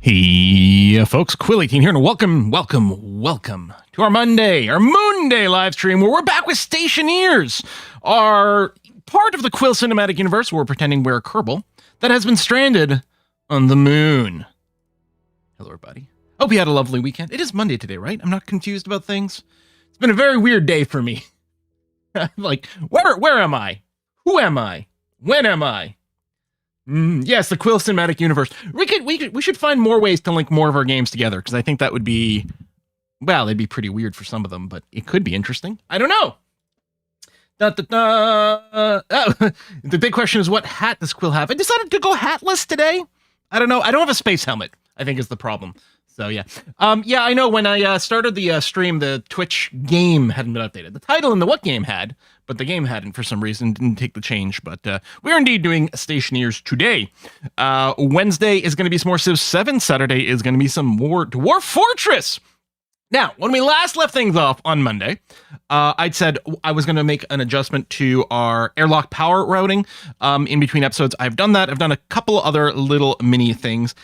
Hey, folks, Quill18 here, and welcome to our Moon Day live stream, where we're back with Stationeers, our part of the Quill cinematic universe, where we're pretending we're a Kerbal that has been stranded on the moon. Hello, everybody. Hope you had a lovely weekend. It is Monday today, right? I'm not confused about things. It's been a very weird day for me. Like, where am I? Who am I? When am I? Yes, the Quill cinematic universe. We should find more ways to link more of our games together, because I think that would be, well, it'd be pretty weird for some of them, but it could be interesting. I don't know. The big question is, what hat does Quill have? I decided to go hatless today. I don't know. I don't have a space helmet, I think, is the problem. So yeah. Yeah, I know when I started the stream, the Twitch game hadn't been updated. The title and the what game had, but the game hadn't for some reason, didn't take the change. But we're indeed doing Stationeers today. Wednesday is going to be some more Civ 7. Saturday is going to be some more Dwarf Fortress. Now, when we last left things off on Monday, I'd said I was going to make an adjustment to our airlock power routing in between episodes. I've done that. I've done a couple other little mini things.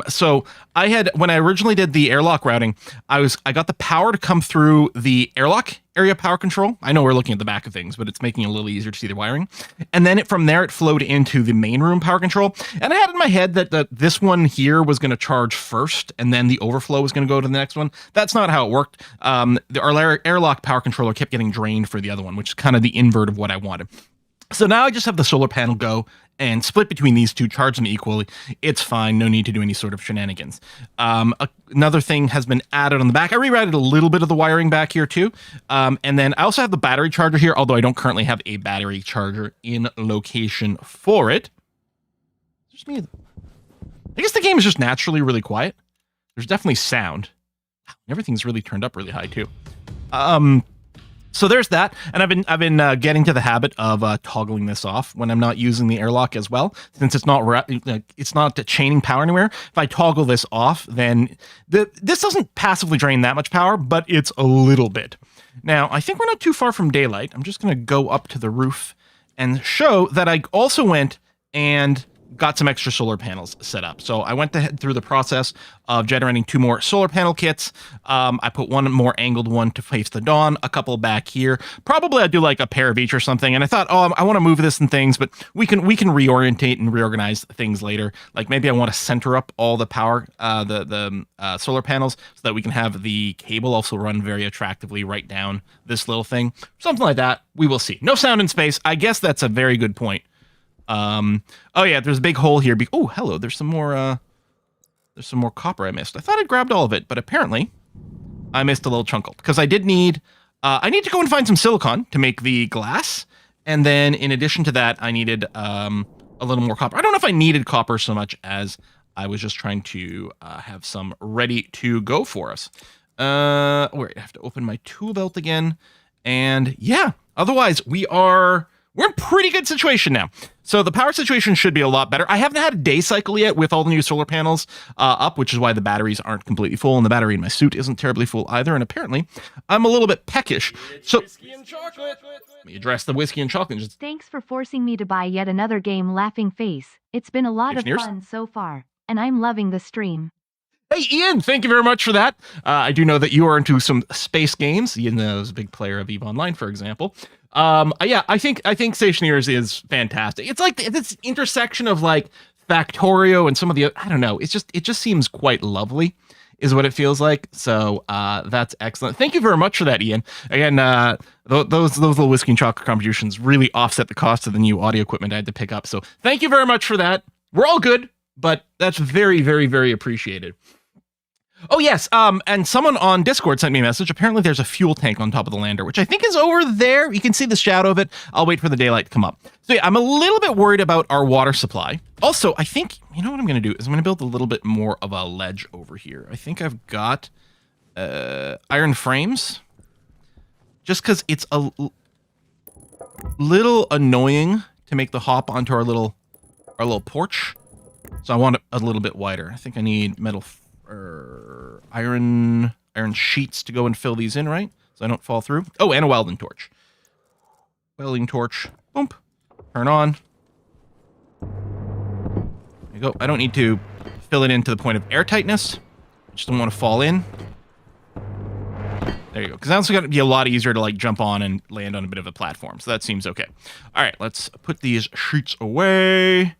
So I had, when I originally did the airlock routing, I got the power to come through the airlock area power control. I know we're looking at the back of things, but it's making it a little easier to see the wiring. And then from there, it flowed into the main room power control. And I had in my head that this one here was going to charge first, and then the overflow was going to go to the next one. That's not how it worked. Our airlock power controller kept getting drained for the other one, which is kind of the invert of what I wanted. So now I just have the solar panel go and split between these two, charge them equally. It's fine. No need to do any sort of shenanigans. Another thing has been added on the back. I rerouted a little bit of the wiring back here too. And then I also have the battery charger here, although I don't currently have a battery charger in location for it. Just me. I guess the game is just naturally really quiet. There's definitely sound. Everything's really turned up really high too. So there's that, and I've been getting to the habit of toggling this off when I'm not using the airlock as well, since it's not chaining power anywhere. If I toggle this off, then this doesn't passively drain that much power, but it's a little bit. Now, I think we're not too far from daylight. I'm just going to go up to the roof and show that I also went and got some extra solar panels set up. So I went through the process of generating 2 more solar panel kits. I put one more angled one to face the dawn, a couple back here. Probably I'd do like a pair of each or something. And I thought, oh, I want to move this and things, but we can reorientate and reorganize things later. Like maybe I want to center up all the power, the solar panels, so that we can have the cable also run very attractively right down this little thing. Something like that. We will see. No sound in space. I guess that's a very good point. Oh yeah, there's a big hole here. Oh, hello. There's some more copper I missed. I thought I'd grabbed all of it, but apparently I missed a little chunk because I did need, I need to go and find some silicon to make the glass. And then in addition to that, I needed, a little more copper. I don't know if I needed copper so much as I was just trying to, have some ready to go for us. Wait, I have to open my tool belt again. And yeah, otherwise we're in pretty good situation now. So the power situation should be a lot better. I haven't had a day cycle yet with all the new solar panels up, which is why the batteries aren't completely full, and the battery in my suit isn't terribly full either. And apparently, I'm a little bit peckish. So whiskey and chocolate. Let me address the whiskey and chocolate. Thanks for forcing me to buy yet another game, Laughing Face. It's been a lot of fun so far, and I'm loving the stream. Hey, Ian, thank you very much for that. I do know that you are into some space games. Ian is a big player of EVE Online, for example. Yeah, I think Stationeers is fantastic. It's like this intersection of like Factorio and some of the, I don't know, it just seems quite lovely is what it feels like. So that's excellent. Thank you very much for that, Ian. Again, those little whiskey and chocolate contributions really offset the cost of the new audio equipment I had to pick up. So thank you very much for that. We're all good, but that's very, very, very appreciated. Oh, yes, and someone on Discord sent me a message. Apparently there's a fuel tank on top of the lander, which I think is over there. You can see the shadow of it. I'll wait for the daylight to come up. So yeah, I'm a little bit worried about our water supply. Also, I think, you know what I'm going to do is I'm going to build a little bit more of a ledge over here. I think I've got iron frames. Just because it's a little annoying to make the hop onto our little porch. So I want it a little bit wider. I think I need metal iron sheets to go and fill these in, right? So I don't fall through. Oh, and a welding torch. Welding torch. Boom. Turn on. There you go. I don't need to fill it in to the point of airtightness. Just don't want to fall in. There you go. Because that's going to be a lot easier to like jump on and land on a bit of a platform. So that seems okay. All right, let's put these sheets away.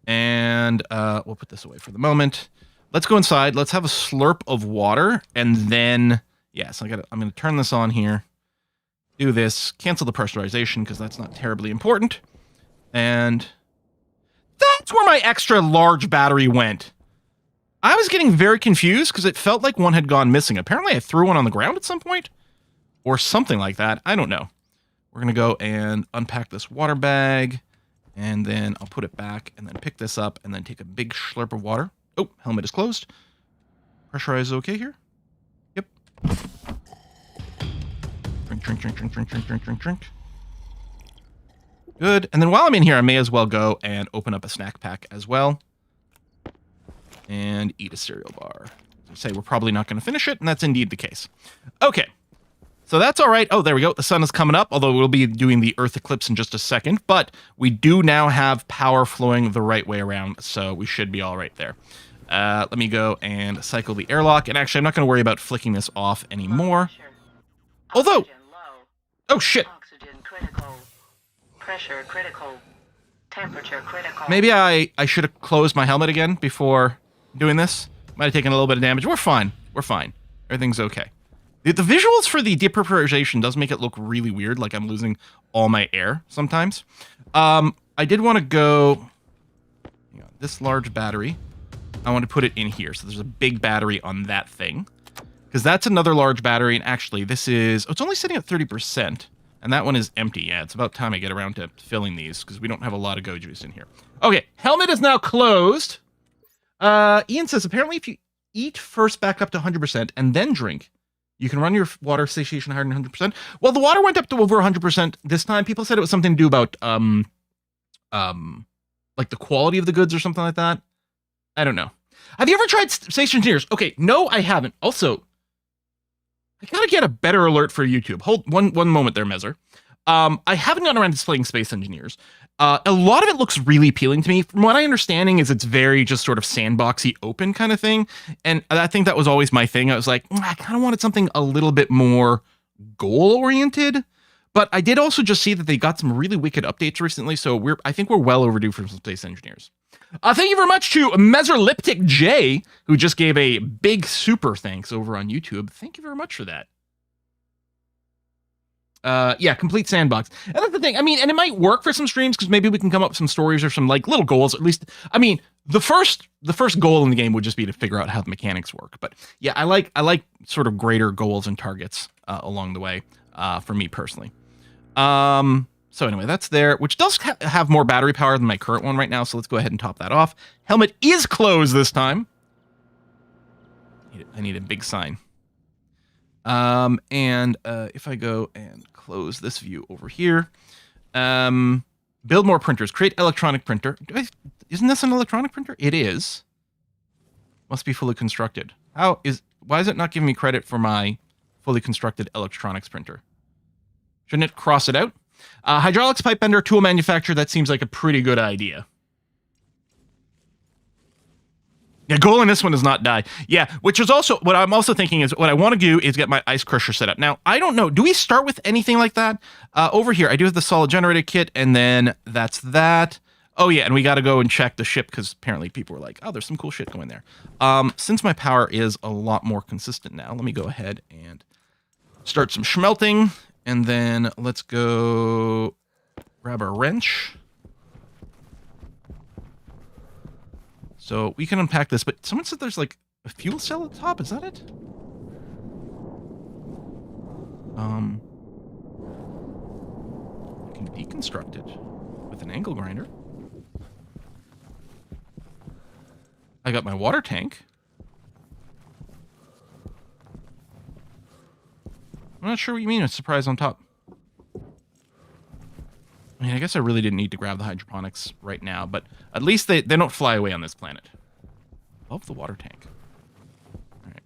And we'll put this away for the moment. Let's go inside. Let's have a slurp of water. And then, yes, I'm going to turn this on here. Do this. Cancel the pressurization because that's not terribly important. And that's where my extra large battery went. I was getting very confused because it felt like one had gone missing. Apparently I threw one on the ground at some point or something like that. I don't know. We're going to go and unpack this water bag and then I'll put it back and then pick this up and then take a big slurp of water. Oh, helmet is closed. Pressurize is okay here. Yep. Drink. Good. And then while I'm in here, I may as well go and open up a snack pack as well. And eat a cereal bar. Say we're probably not going to finish it, and that's indeed the case. Okay, so that's all right. Oh, there we go. The sun is coming up, although we'll be doing the Earth eclipse in just a second. But we do now have power flowing the right way around, so we should be all right there. Let me go and cycle the airlock. And actually, I'm not going to worry about flicking this off anymore. Although, oh shit. Oxygen critical. Pressure critical. Temperature critical. Maybe I should have closed my helmet again before doing this. Might have taken a little bit of damage. We're fine. We're fine. Everything's okay. The visuals for the depressurization does make it look really weird, like I'm losing all my air sometimes. I did want to go... this large battery. I want to put it in here. So there's a big battery on that thing. Because that's another large battery. And actually, this is... oh, it's only sitting at 30%. And that one is empty. Yeah, it's about time I get around to filling these because we don't have a lot of Go Juice in here. Okay, helmet is now closed. Ian says, apparently if you eat first back up to 100% and then drink, you can run your water satiation higher than 100%. Well, the water went up to over 100% this time. People said it was something to do about, like the quality of the goods or something like that. I don't know. Have you ever tried Stationeers? Okay, no, I haven't. Also, I gotta get a better alert for YouTube. Hold one moment there, Mezzer. I haven't gotten around to playing Space Engineers. A lot of it looks really appealing to me. From what I understanding is it's very just sort of sandboxy open kind of thing. And I think that was always my thing. I was like, I kind of wanted something a little bit more goal-oriented. But I did also just see that they got some really wicked updates recently. So I think we're well overdue for some Space Engineers. Thank you very much to Mesoliptic J, who just gave a big super thanks over on YouTube. Thank you very much for that. Yeah, complete sandbox. And that's the thing. I mean, and it might work for some streams because maybe we can come up with some stories or some like little goals. At least, I mean, the first goal in the game would just be to figure out how the mechanics work. But yeah, I like sort of greater goals and targets along the way for me personally. So anyway, that's there, which does have more battery power than my current one right now. So let's go ahead and top that off. Helmet is closed this time. I need a big sign. And if I go and close this view over here, build more printers, create electronic printer. Isn't this an electronic printer? It is. Must be fully constructed. Why is it not giving me credit for my fully constructed electronics printer? Shouldn't it cross it out? Hydraulics pipe bender, tool manufacturer. That seems like a pretty good idea. Yeah, goal in this one does not die. Yeah, which is also what I'm also thinking is what I want to do is get my ice crusher set up. Now, I don't know. Do we start with anything like that? Over here, I do have the solid generator kit, and then that's that. Oh, yeah, and we got to go and check the ship because apparently people were like, oh, there's some cool shit going there. Since my power is a lot more consistent now, let me go ahead and start some smelting, and then let's go grab our wrench. So we can unpack this, but someone said there's like a fuel cell at the top. Is that it? I can deconstruct it with an angle grinder. I got my water tank. I'm not sure what you mean, a surprise on top. I mean, I guess I really didn't need to grab the hydroponics right now, but at least they don't fly away on this planet. Love the water tank. All right.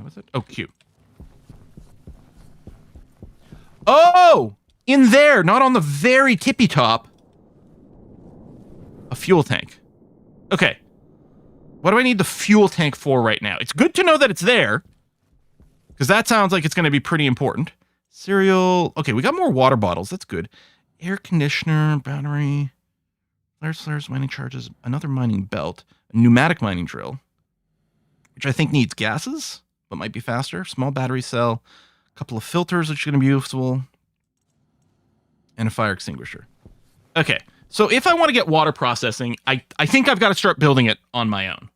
What's it? Oh, Q. Oh! In there, not on the very tippy top. A fuel tank. Okay. What do I need the fuel tank for right now? It's good to know that it's there, because that sounds like it's going to be pretty important. Cereal. Okay, we got more water bottles. That's good. Air conditioner, battery, flares, mining charges, another mining belt, a pneumatic mining drill, which I think needs gases, but might be faster. Small battery cell, a couple of filters, which are going to be useful, and a fire extinguisher. Okay, so if I want to get water processing, I think I've got to start building it on my own.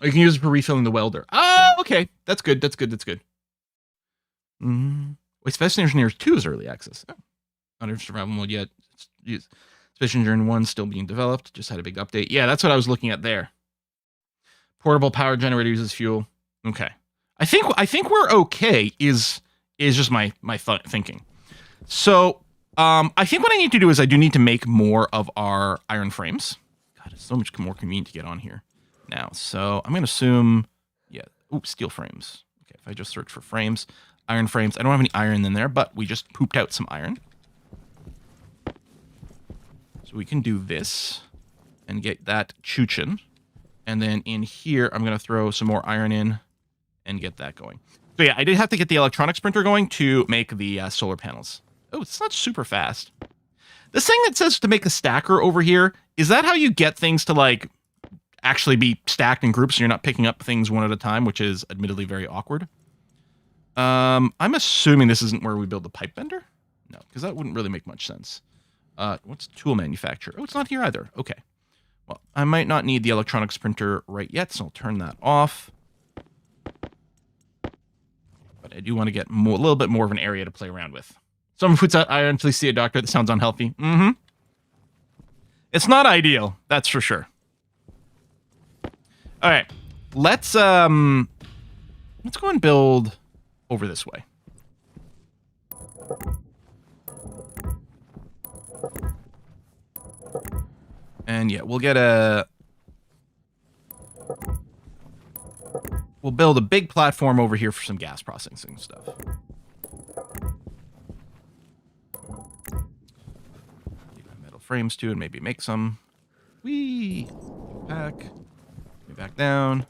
I can use it for refilling the welder. Oh, okay. That's good. That's good. That's good. Wait, Stationeers 2 is early access. Oh. Not in survival mode yet. Stationeers 1 still being developed. Just had a big update. Yeah, that's what I was looking at there. Portable power generator uses fuel. Okay. I think we're okay is just my thinking. So, I think what I need to do is I do need to make more of our iron frames. God, it's so much more convenient to get on here now. So I'm going to assume, yeah, steel frames. Okay, if I just search for frames, iron frames. I don't have any iron in there, but we just pooped out some iron. So we can do this and get that chuchin. And then in here, I'm going to throw some more iron in and get that going. So yeah, I did have to get the electronics printer going to make the solar panels. Oh, it's not super fast. This thing that says to make a stacker over here, is that how you get things to like actually be stacked in groups so you're not picking up things one at a time, which is admittedly very awkward? I'm assuming this isn't where we build the pipe bender? No, because that wouldn't really make much sense. What's tool manufacturer? Oh, it's not here either. Okay. Well, I might not need the electronics printer right yet, so I'll turn that off. But I do want to get a little bit more of an area to play around with. Someone puts out iron until you see a doctor. That sounds unhealthy. It's not ideal, that's for sure. All right, let's go and build over this way. And yeah, we'll build a big platform over here for some gas processing stuff. Metal frames too, and maybe make some. Whee! Back. Back down.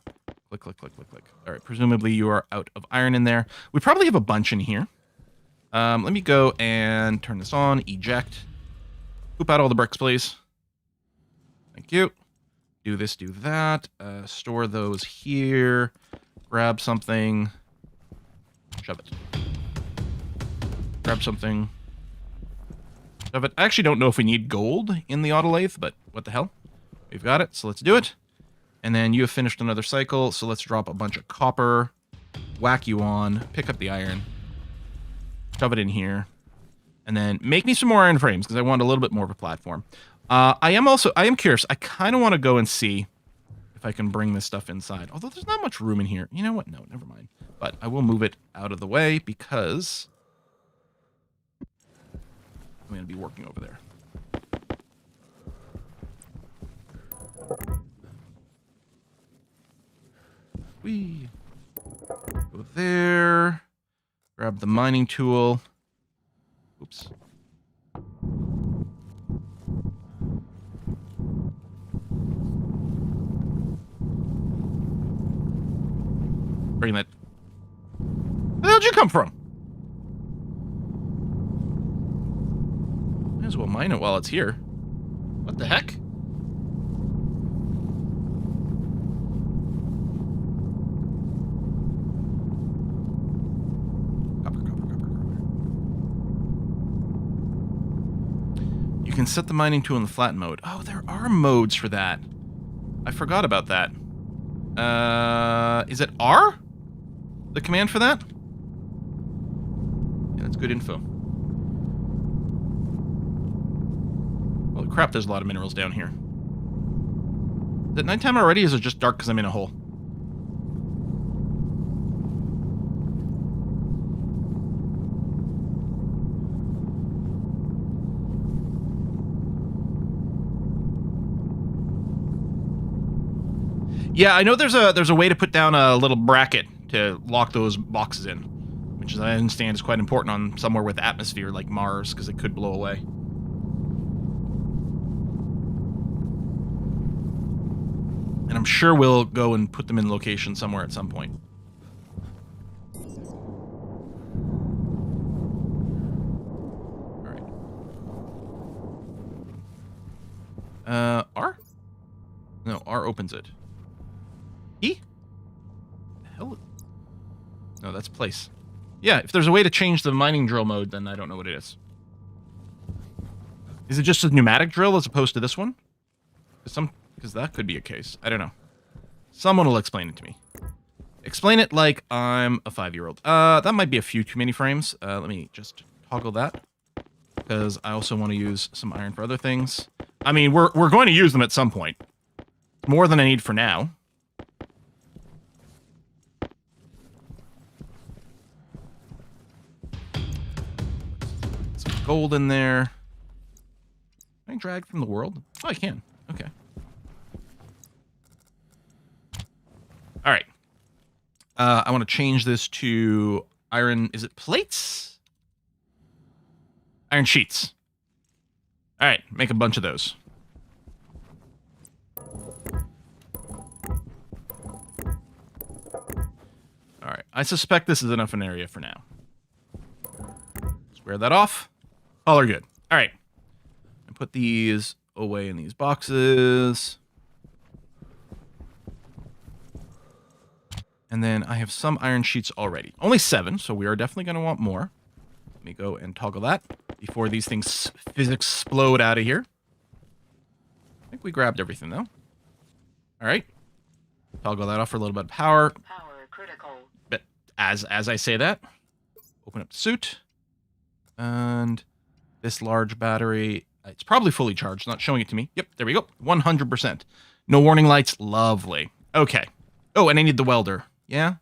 Click, click, click, click, click. All right, presumably you are out of iron in there. We probably have a bunch in here. Let me go and turn this on. Eject. Poop out all the bricks, please. Thank you. Do this, do that. Store those here. Grab something. Shove it. Grab something. Shove it. I actually don't know if we need gold in the autolathe, but what the hell? We've got it, so let's do it. And then you have finished another cycle, so let's drop a bunch of copper. Whack you on. Pick up the iron. Shove it in here. And then make me some more iron frames, because I want a little bit more of a platform. I am curious. I kind of want to go and see if I can bring this stuff inside. Although there's not much room in here. You know what? No, never mind. But I will move it out of the way because I'm going to be working over there. Whee. Go there. Grab the mining tool. Oops. Bring that. Where the hell did you come from? Might as well mine it while it's here. What the heck? You can set the mining tool in the flat mode. Oh, there are modes for that. I forgot about that. Is it R? The command for that? Yeah, that's good info. Well, crap, there's a lot of minerals down here. Is it nighttime already, or is it just dark because I'm in a hole? Yeah, I know there's a way to put down a little bracket to lock those boxes in, which, as I understand, is quite important on somewhere with atmosphere like Mars, because it could blow away. And I'm sure we'll go and put them in location somewhere at some point. R? No, R opens it. E? The hell? No, that's place. Yeah, if there's a way to change the mining drill mode, then I don't know what it is. Is it just a pneumatic drill as opposed to this one? Because that could be a case. I don't know. Someone will explain it to me. Explain it like I'm a 5-year-old. That might be a few too many frames. Let me just toggle that. Because I also want to use some iron for other things. I mean, we're going to use them at some point. More than I need for now. Some gold in there. Can I drag from the world? Oh, I can. Okay. All right. I want to change this to iron. Is it plates? Iron sheets. All right, make a bunch of those. All right, I suspect this is enough an area for now. Square that off. All are good. All right. And put these away in these boxes. And then I have some iron sheets already. Only 7, so we are definitely going to want more. Let me go and toggle that before these things physics explode out of here. I think we grabbed everything, though. All right. Toggle that off for a little bit of power. Power critical. But as I say that, open up the suit. And this large battery, it's probably fully charged, not showing it to me. Yep, there we go. 100%. No warning lights. Lovely. Okay. Oh, and I need the welder. Yeah?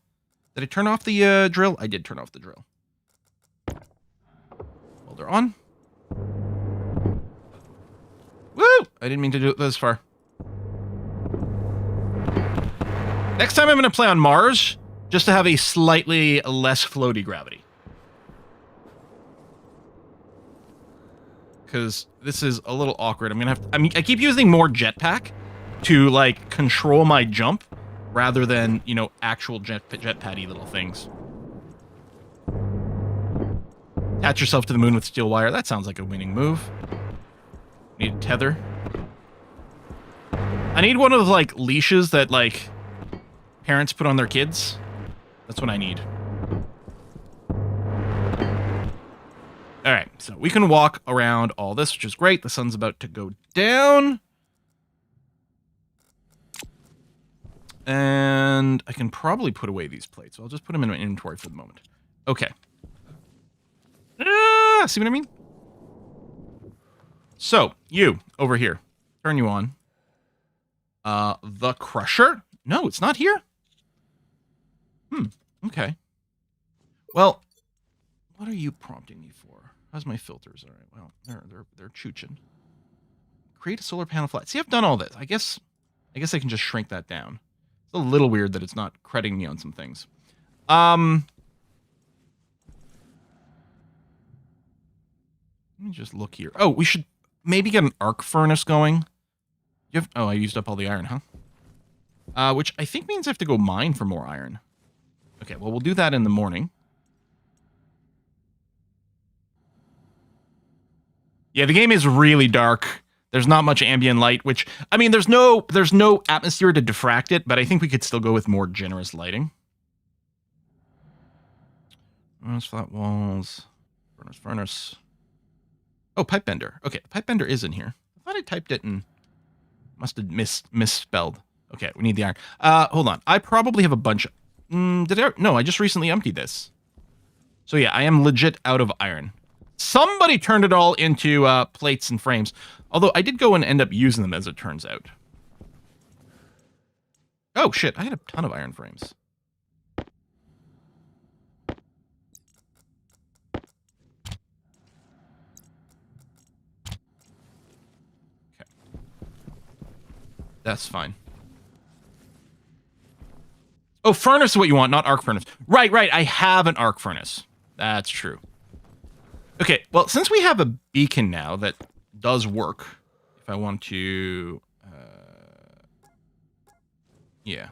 Did I turn off the drill? I did turn off the drill. Welder on. Woo! I didn't mean to do it this far. Next time I'm going to play on Mars, just to have a slightly less floaty gravity. Because this is a little awkward. I'm going to have to... I mean, I keep using more jetpack to, like, control my jump rather than, you know, actual jetpad-y little things. Attach yourself to the moon with steel wire. That sounds like a winning move. Need a tether. I need one of those, like, leashes that, like, parents put on their kids. That's what I need. Alright, so we can walk around all this, which is great. The sun's about to go down. And I can probably put away these plates. So I'll just put them in my inventory for the moment. Okay. See what I mean? So, you, over here. Turn you on. The crusher? No, it's not here. Okay. Well, what are you prompting me for? How's my filters? All right, well, they're chooching. Create a solar panel flat. See, I've done all this. I guess I can just shrink that down. It's a little weird that it's not crediting me on some things. Let me just look here. Oh, we should maybe get an arc furnace going. Oh, I used up all the iron, huh? Which I think means I have to go mine for more iron. Okay, well, we'll do that in the morning. Yeah, the game is really dark. There's not much ambient light, which, I mean, there's no atmosphere to diffract it, but I think we could still go with more generous lighting. Flat walls. Furnace. Oh, pipe bender. Okay, pipe bender is in here. I thought I typed it and must have misspelled. Okay, we need the iron. Hold on. I probably have a bunch of... No, I just recently emptied this. So yeah, I am legit out of iron. Somebody turned it all into plates and frames. Although I did go and end up using them, as it turns out. Oh, shit. I had a ton of iron frames. Okay. That's fine. Oh, furnace is what you want, not arc furnace. Right. I have an arc furnace. That's true. Okay, well, since we have a beacon now that does work, if I want to Yeah.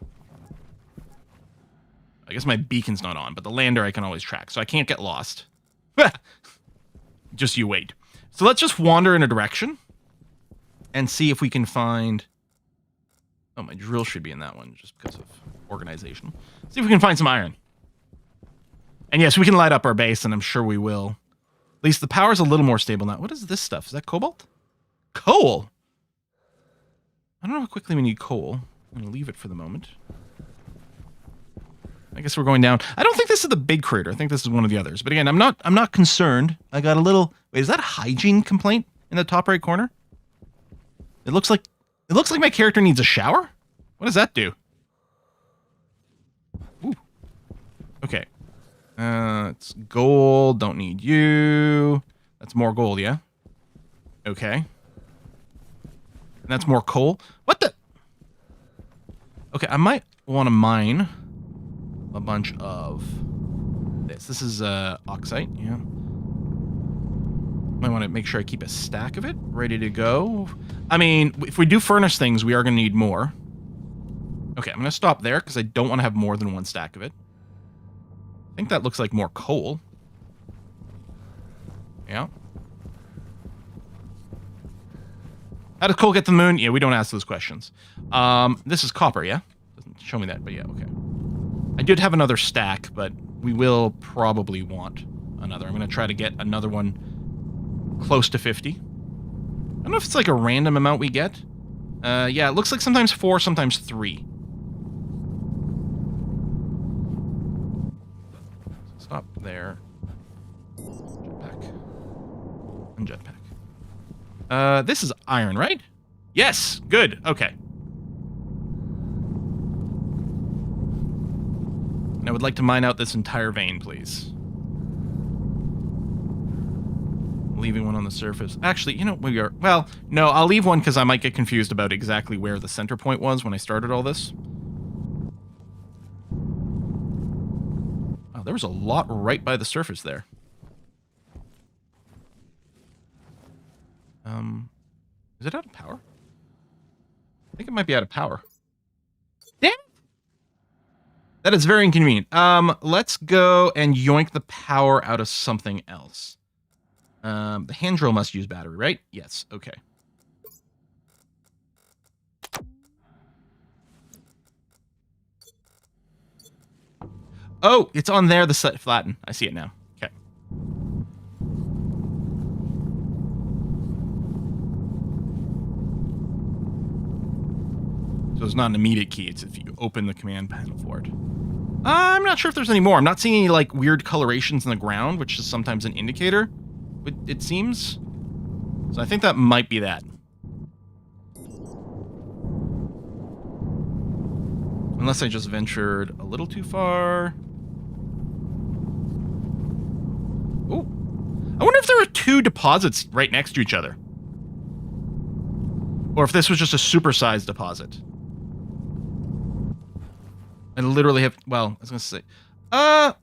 I guess my beacon's not on, but the lander I can always track, so I can't get lost. Just you wait. So let's just wander in a direction and see if we can find... Oh, my drill should be in that one just because of organization. See if we can find some iron. And yes, we can light up our base, and I'm sure we will. At least the power's a little more stable now. What is this stuff? Is that cobalt? Coal? I don't know how quickly we need coal. I'm going to leave it for the moment. I guess we're going down. I don't think this is the big crater. I think this is one of the others. But again, I'm not concerned. I got a little... Wait, is that a hygiene complaint in the top right corner? It looks like my character needs a shower? What does that do? Ooh. Okay. It's gold. Don't need you. That's more gold, yeah? Okay. And that's more coal. What the... Okay, I might want to mine a bunch of this. This is oxide, yeah. I want to make sure I keep a stack of it ready to go. I mean, if we do furnace things, we are going to need more. Okay, I'm going to stop there because I don't want to have more than one stack of it. I think that looks like more coal. Yeah. How does coal get to the moon? Yeah, we don't ask those questions. This is copper, yeah? Doesn't show me that, but yeah, okay. I did have another stack, but we will probably want another. I'm going to try to get another one close to 50. I don't know if it's like a random amount we get. Yeah, it looks like sometimes 4, sometimes 3. Stop there. Jetpack. And jetpack. This is iron, right? Yes! Good. Okay. And I would like to mine out this entire vein, please. Leaving one on the surface. Actually, you know, we are... Well, no, I'll leave one because I might get confused about exactly where the center point was when I started all this. Oh, there was a lot right by the surface there. Is it out of power? I think it might be out of power. Damn it! That is very inconvenient. Let's go and yoink the power out of something else. The hand drill must use battery, right? Yes, okay. Oh, it's on there, the set flatten. I see it now. Okay. So it's not an immediate key, it's if you open the command panel for it. I'm not sure if there's any more. I'm not seeing any, like, weird colorations in the ground, which is sometimes an indicator, it seems. So I think that might be that. Unless I just ventured a little too far. Ooh. I wonder if there are 2 deposits right next to each other. Or if this was just a supersized deposit. I literally have... Well, I was going to say... Can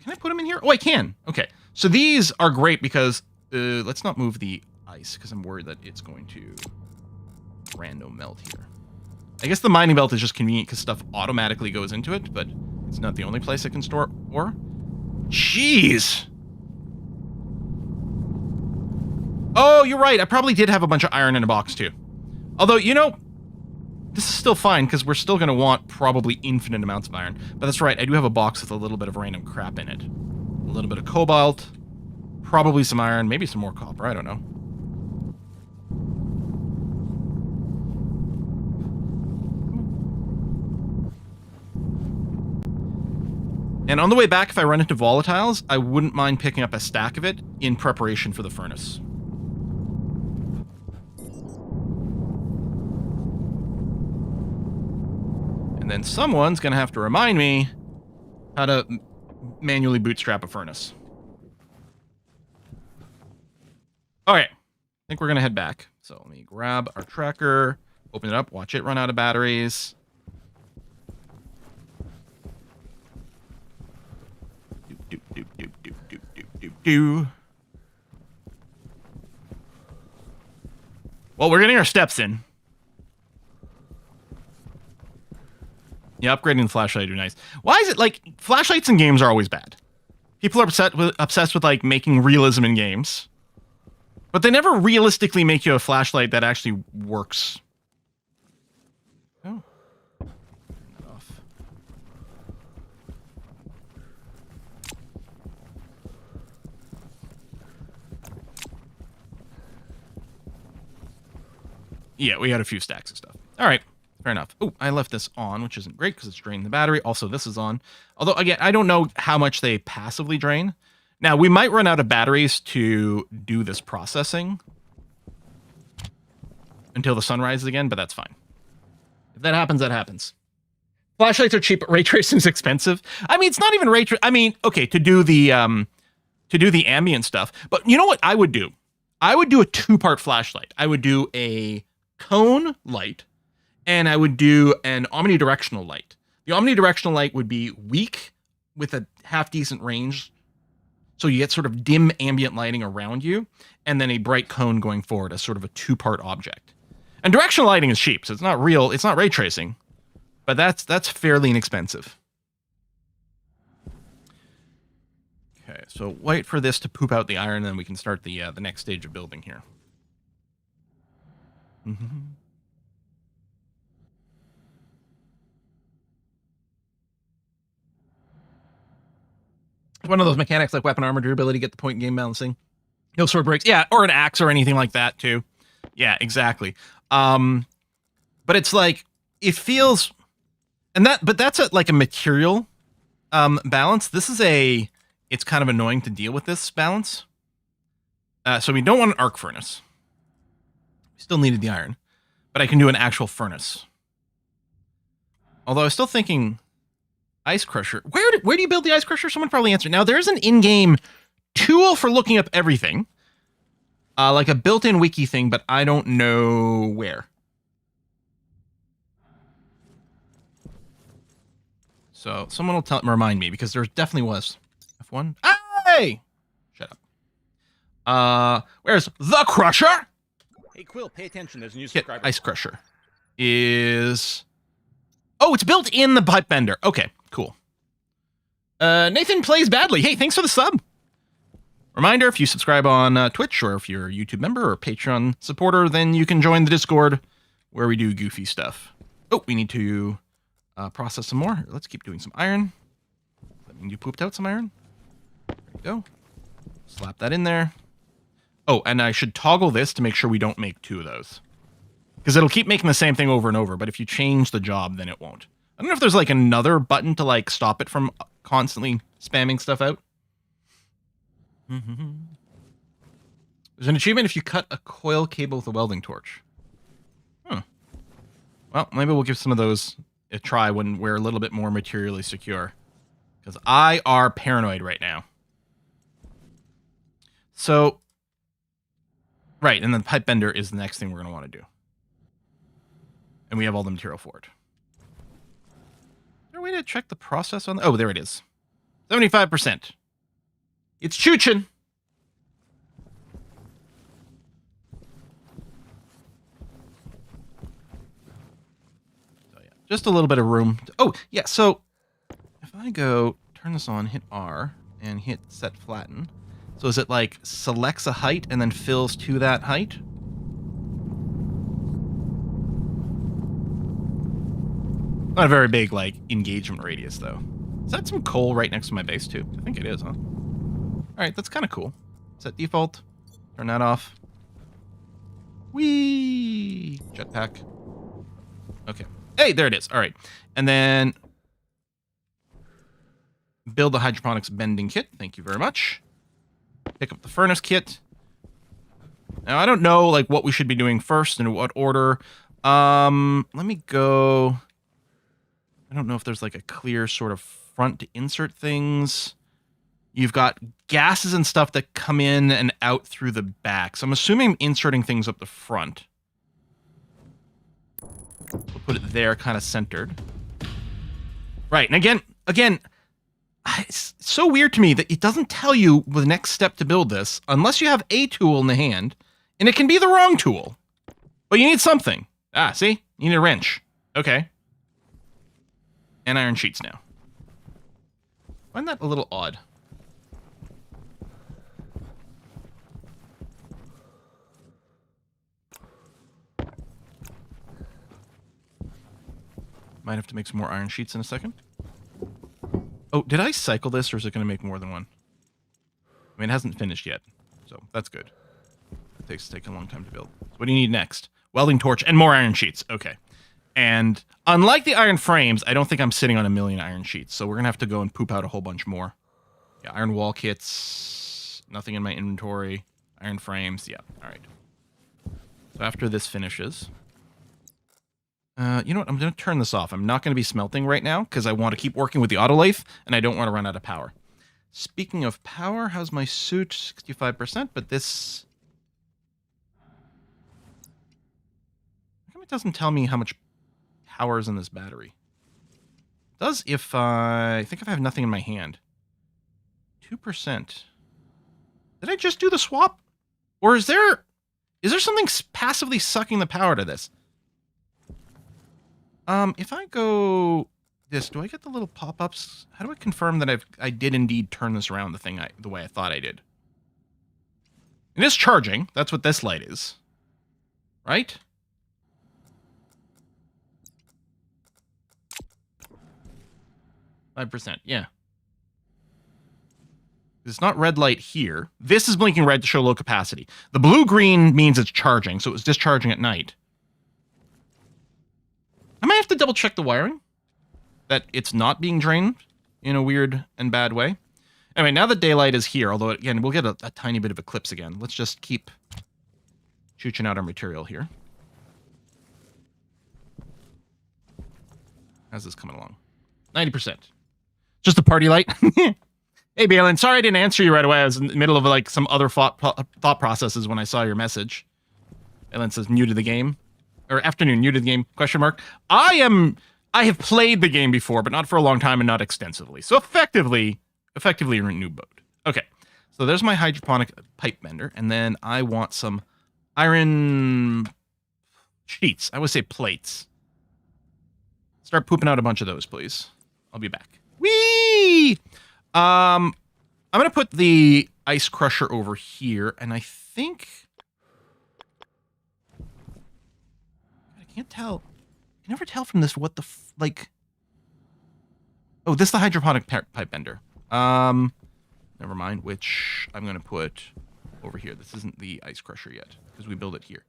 I put them in here? Oh, I can. Okay. So these are great because... let's not move the ice because I'm worried that it's going to random melt here. I guess the mining belt is just convenient because stuff automatically goes into it, but it's not the only place I can store ore. Jeez! Oh, you're right. I probably did have a bunch of iron in a box, too. Although, you know, this is still fine because we're still going to want probably infinite amounts of iron. But that's right. I do have a box with a little bit of random crap in it. A little bit of cobalt. Probably some iron. Maybe some more copper. I don't know. And on the way back, if I run into volatiles, I wouldn't mind picking up a stack of it in preparation for the furnace. And then someone's going to have to remind me how to manually bootstrap a furnace. Okay, I think we're going to head back. So let me grab our tracker, open it up, watch it run out of batteries. Well, we're getting our steps in. Yeah, upgrading the flashlight would be nice. Why is it like flashlights in games are always bad? People are obsessed with like making realism in games, but they never realistically make you a flashlight that actually works. Oh, turn that off. Yeah, we had a few stacks of stuff. All right. Fair enough. Oh, I left this on, which isn't great because it's draining the battery. Also, this is on. Although, again, I don't know how much they passively drain. Now, we might run out of batteries to do this processing until the sun rises again, but that's fine. If that happens, that happens. Flashlights are cheap, but ray tracing is expensive. I mean, it's not even ray tracing. I mean, okay, to do the ambient stuff. But you know what I would do? I would do a two-part flashlight. I would do a cone light, and I would do an omnidirectional light. The omnidirectional light would be weak with a half-decent range, so you get sort of dim ambient lighting around you, and then a bright cone going forward as sort of a two-part object. And directional lighting is cheap, so it's not real, it's not ray tracing, but that's fairly inexpensive. Okay, so wait for this to poop out the iron, and then we can start the next stage of building here. Mm-hmm. One of those mechanics like weapon armor durability, get the point in game balancing. No sword breaks. Yeah, or an axe or anything like that too. Yeah, exactly. But it's like it feels, but that's like a material balance. This is it's kind of annoying to deal with this balance. So we don't want an arc furnace. We still needed the iron, but I can do an actual furnace. Although I was still thinking ice crusher. Where do you build the ice crusher? Someone probably answered. Now there's an in-game tool for looking up everything, like a built-in wiki thing, but I don't know where. So someone will remind me, because there definitely was. F1. Hey! Shut up. Where's the crusher? Hey, Quill, pay attention. There's a new subscriber. Ice crusher is... Oh, it's built in the pipe bender. Okay, cool. Nathan plays badly. Hey, thanks for the sub. Reminder, if you subscribe on Twitch, or if you're a YouTube member or Patreon supporter, then you can join the Discord where we do goofy stuff. Oh, we need to process some more. Let's keep doing some iron. Does that mean you pooped out some iron? There we go. Slap that in there. Oh, and I should toggle this to make sure we don't make two of those. Because it'll keep making the same thing over and over, but if you change the job, then it won't. I don't know if there's like another button to like stop it from constantly spamming stuff out. There's an achievement if you cut a coil cable with a welding torch. Well, maybe we'll give some of those a try when we're a little bit more materially secure. Because I are paranoid right now. So, right, and then pipe bender is the next thing we're going to want to do. And we have all the material for it. Is there a way to check the process on... Oh, there it is. 75%. It's chooching. So, yeah, just a little bit of room. Oh, yeah, so if I go turn this on, hit R, and hit set flatten. So is it like selects a height and then fills to that height? Not a very big, like, engagement radius, though. Is that some coal right next to my base, too? I think it is, huh? Alright, that's kind of cool. Set default. Turn that off. Whee! Jetpack. Okay. Hey, there it is. Alright. And then... build the hydroponics bending kit. Thank you very much. Pick up the furnace kit. Now, I don't know, like, what we should be doing first and in what order. Let me go... I don't know if there's like a clear sort of front to insert things. You've got gases and stuff that come in and out through the back. So I'm assuming I'm inserting things up the front. We'll put it there, kind of centered. Right, and again, it's so weird to me that it doesn't tell you the next step to build this unless you have a tool in the hand, and it can be the wrong tool. But you need something. Ah, see? You need a wrench. Okay. And iron sheets now. I find that a little odd. Might have to make some more iron sheets in a second. Oh, did I cycle this, or is it going to make more than one? I mean, it hasn't finished yet, so that's good. It takes a long time to build. So what do you need next? Welding torch and more iron sheets. Okay. And unlike the iron frames, I don't think I'm sitting on 1,000,000 iron sheets, so we're going to have to go and poop out a whole bunch more. Yeah, iron wall kits, nothing in my inventory. Iron frames, yeah, all right. So after this finishes... you know what? I'm going to turn this off. I'm not going to be smelting right now because I want to keep working with the autolathe and I don't want to run out of power. Speaking of power, how's my suit? 65%, but this... How come it doesn't tell me how much power is in this battery? It does if I think if I have nothing in my hand. 2%. Did I just do the swap? Or is there something passively sucking the power to this? If I go this, do I get the little pop-ups? How do I confirm that I did indeed turn this around the way I thought I did? It is charging. That's what this light is. Right? %, yeah. It's not red light here. This is blinking red to show low capacity. The blue-green means it's charging, so it was discharging at night. I might have to double check the wiring. That it's not being drained in a weird and bad way. Anyway, now that daylight is here, although, again, we'll get a tiny bit of eclipse again. Let's just keep chooching out our material here. How's this coming along? 90%. Just a party light. Hey, Balin, sorry I didn't answer you right away. I was in the middle of, like, some other thought processes when I saw your message. Balin says, new to the game. Or afternoon, new to the game, question mark. I have played the game before, but not for a long time and not extensively. So effectively a new boat. Okay, so there's my hydroponic pipe bender, and then I want some iron sheets. I would say plates. Start pooping out a bunch of those, please. I'll be back. Whee! I'm gonna put the ice crusher over here, and I think... Can't tell. I can never tell from this what the like. Oh, this is the hydroponic pipe bender. Never mind. Which I'm gonna put over here. This isn't the ice crusher yet because we build it here.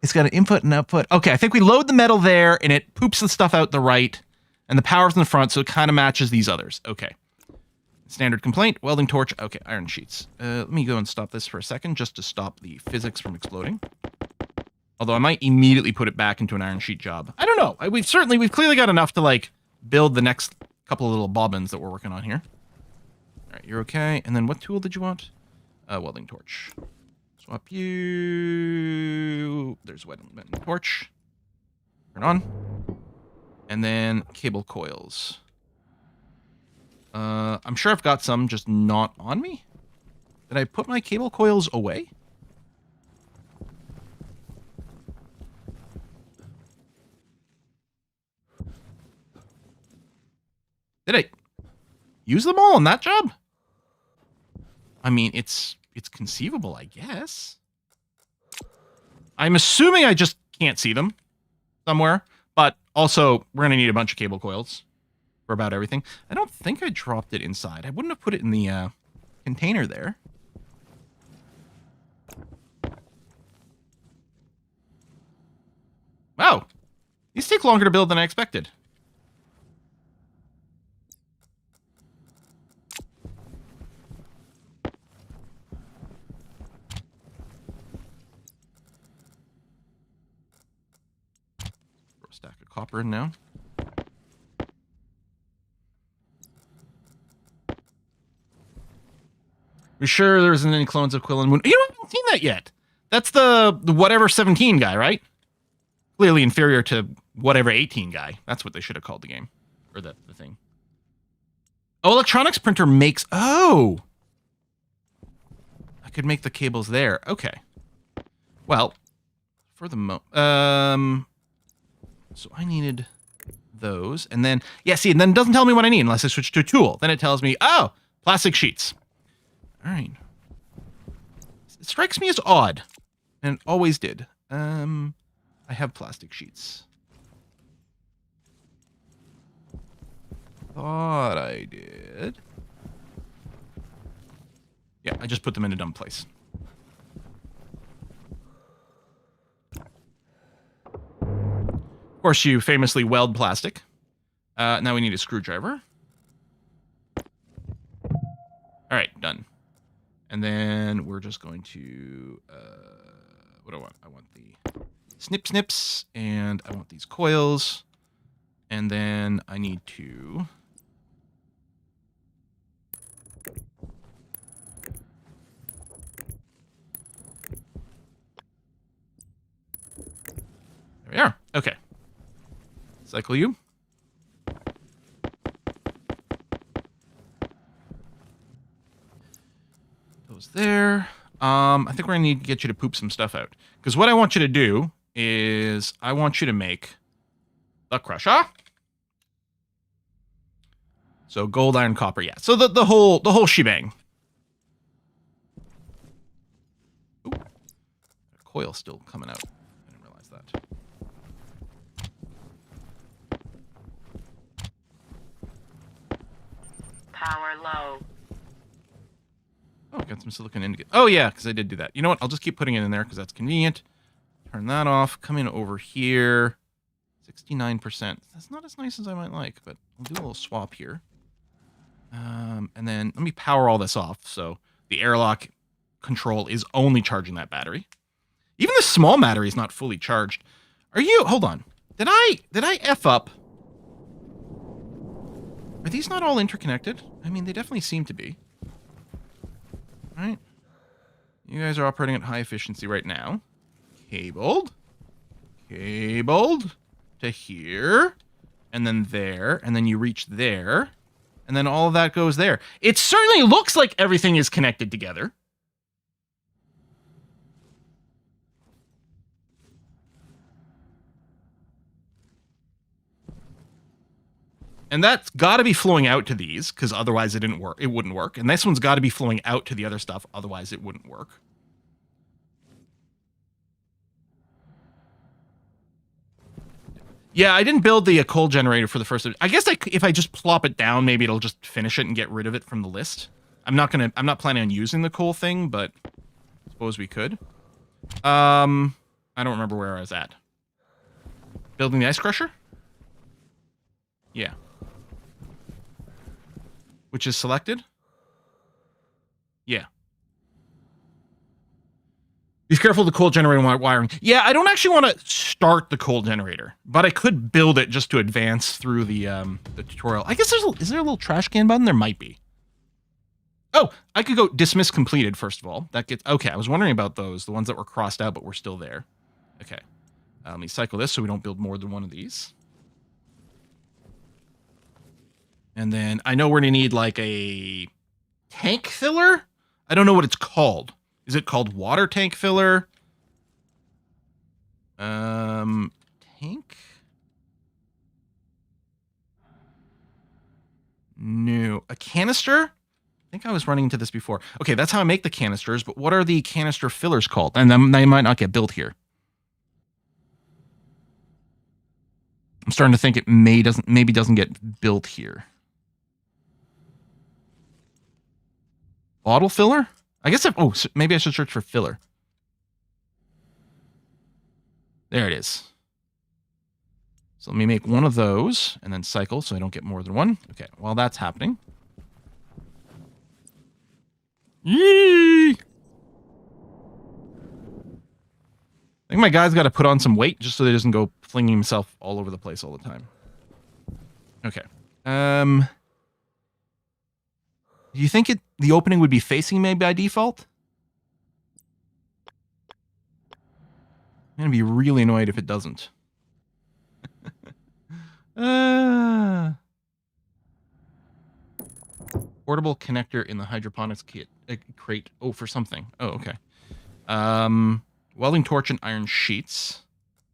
It's got an input and output. Okay, I think we load the metal there and it poops the stuff out the right, and the power's in the front, so it kind of matches these others. Okay. Standard complaint. Welding torch. Okay, iron sheets. Let me go and stop this for a second just to stop the physics from exploding. Although I might immediately put it back into an iron sheet job. I don't know. We've clearly got enough to, like, build the next couple of little bobbins that we're working on here. All right, you're okay. And then what tool did you want? Welding torch. Swap you. There's welding torch. Turn on. And then cable coils. I'm sure I've got some, just not on me. Did I put my cable coils away? Did I use them all on that job? I mean, it's conceivable, I guess. I'm assuming I just can't see them somewhere, but also we're going to need a bunch of cable coils for about everything. I don't think I dropped it inside. I wouldn't have put it in the container there. Wow. These take longer to build than I expected. Stack of copper in now. We sure there isn't any clones of Quill and Moon? You know, I haven't seen that yet. That's the whatever 17 guy, right? Clearly inferior to whatever 18 guy. That's what they should have called the game. Or the thing. Oh, electronics printer makes... Oh! I could make the cables there. Okay. Well, for the So I needed those. And then, yeah, see, and then it doesn't tell me what I need unless I switch to a tool. Then it tells me, oh, plastic sheets. All right. It strikes me as odd. And it always did. I have plastic sheets. Thought I did. Yeah, I just put them in a dumb place. Of course, you famously weld plastic. Now we need a screwdriver. All right, done. And then we're just going to... what do I want? I want the snips, and I want these coils. And then I need to... There we are. Okay. Cycle you. Those there. I think we're gonna need to get you to poop some stuff out. Because what I want you to do is I want you to make the crusher. So gold, iron, copper, yeah. So the whole shebang. Ooh. Coil still coming out. I didn't realize that. Power low. Oh, got some silicon in. Oh, yeah, because I did do that. You know what? I'll just keep putting it in there because that's convenient. Turn that off. Come in over here. 69%. That's not as nice as I might like, but I'll do a little swap here. And then let me power all this off. So the airlock control is only charging that battery. Even the small battery is not fully charged. Are you... Hold on. Did I F up? Are these not all interconnected? I mean, they definitely seem to be. Right? You guys are operating at high efficiency right now. Cabled to here, and then there, and then you reach there, and then all of that goes there. It certainly looks like everything is connected together. And that's got to be flowing out to these, because otherwise it didn't work. It wouldn't work. And this one's got to be flowing out to the other stuff, otherwise it wouldn't work. Yeah, I didn't build the coal generator for the first. I guess if I just plop it down, maybe it'll just finish it and get rid of it from the list. I'm not planning on using the coal thing, but I suppose we could. I don't remember where I was at. Building the ice crusher? Yeah. Which is selected? Yeah. Be careful of the coal generator wiring. Yeah, I don't actually want to start the coal generator, but I could build it just to advance through the tutorial. I guess is there a little trash can button? There might be. Oh, I could go dismiss completed, first of all. That gets... Okay, I was wondering about those, the ones that were crossed out but were still there. Okay. Let me cycle this so we don't build more than one of these. And then I know we're going to need like a tank filler. I don't know what it's called. Is it called water tank filler? Tank? No. A canister? I think I was running into this before. Okay, that's how I make the canisters, but what are the canister fillers called? And then they might not get built here. I'm starting to think it maybe doesn't get built here. Bottle filler? I guess maybe I should search for filler. There it is. So let me make one of those and then cycle so I don't get more than one. Okay, while that's happening. Yee! I think my guy's got to put on some weight just so that he doesn't go flinging himself all over the place all the time. Okay. Do you think the opening would be facing me by default? I'm going to be really annoyed if it doesn't. Portable connector in the hydroponics crate. Oh, for something. Oh, okay. Welding torch and iron sheets.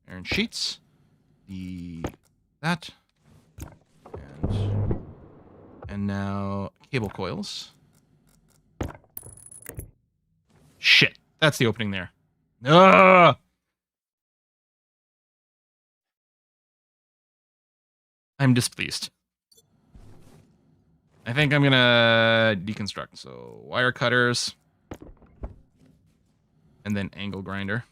Iron sheets. That. And now cable coils. Shit. That's the opening there. Ugh! I'm displeased. I think I'm gonna deconstruct. So wire cutters. And then angle grinder.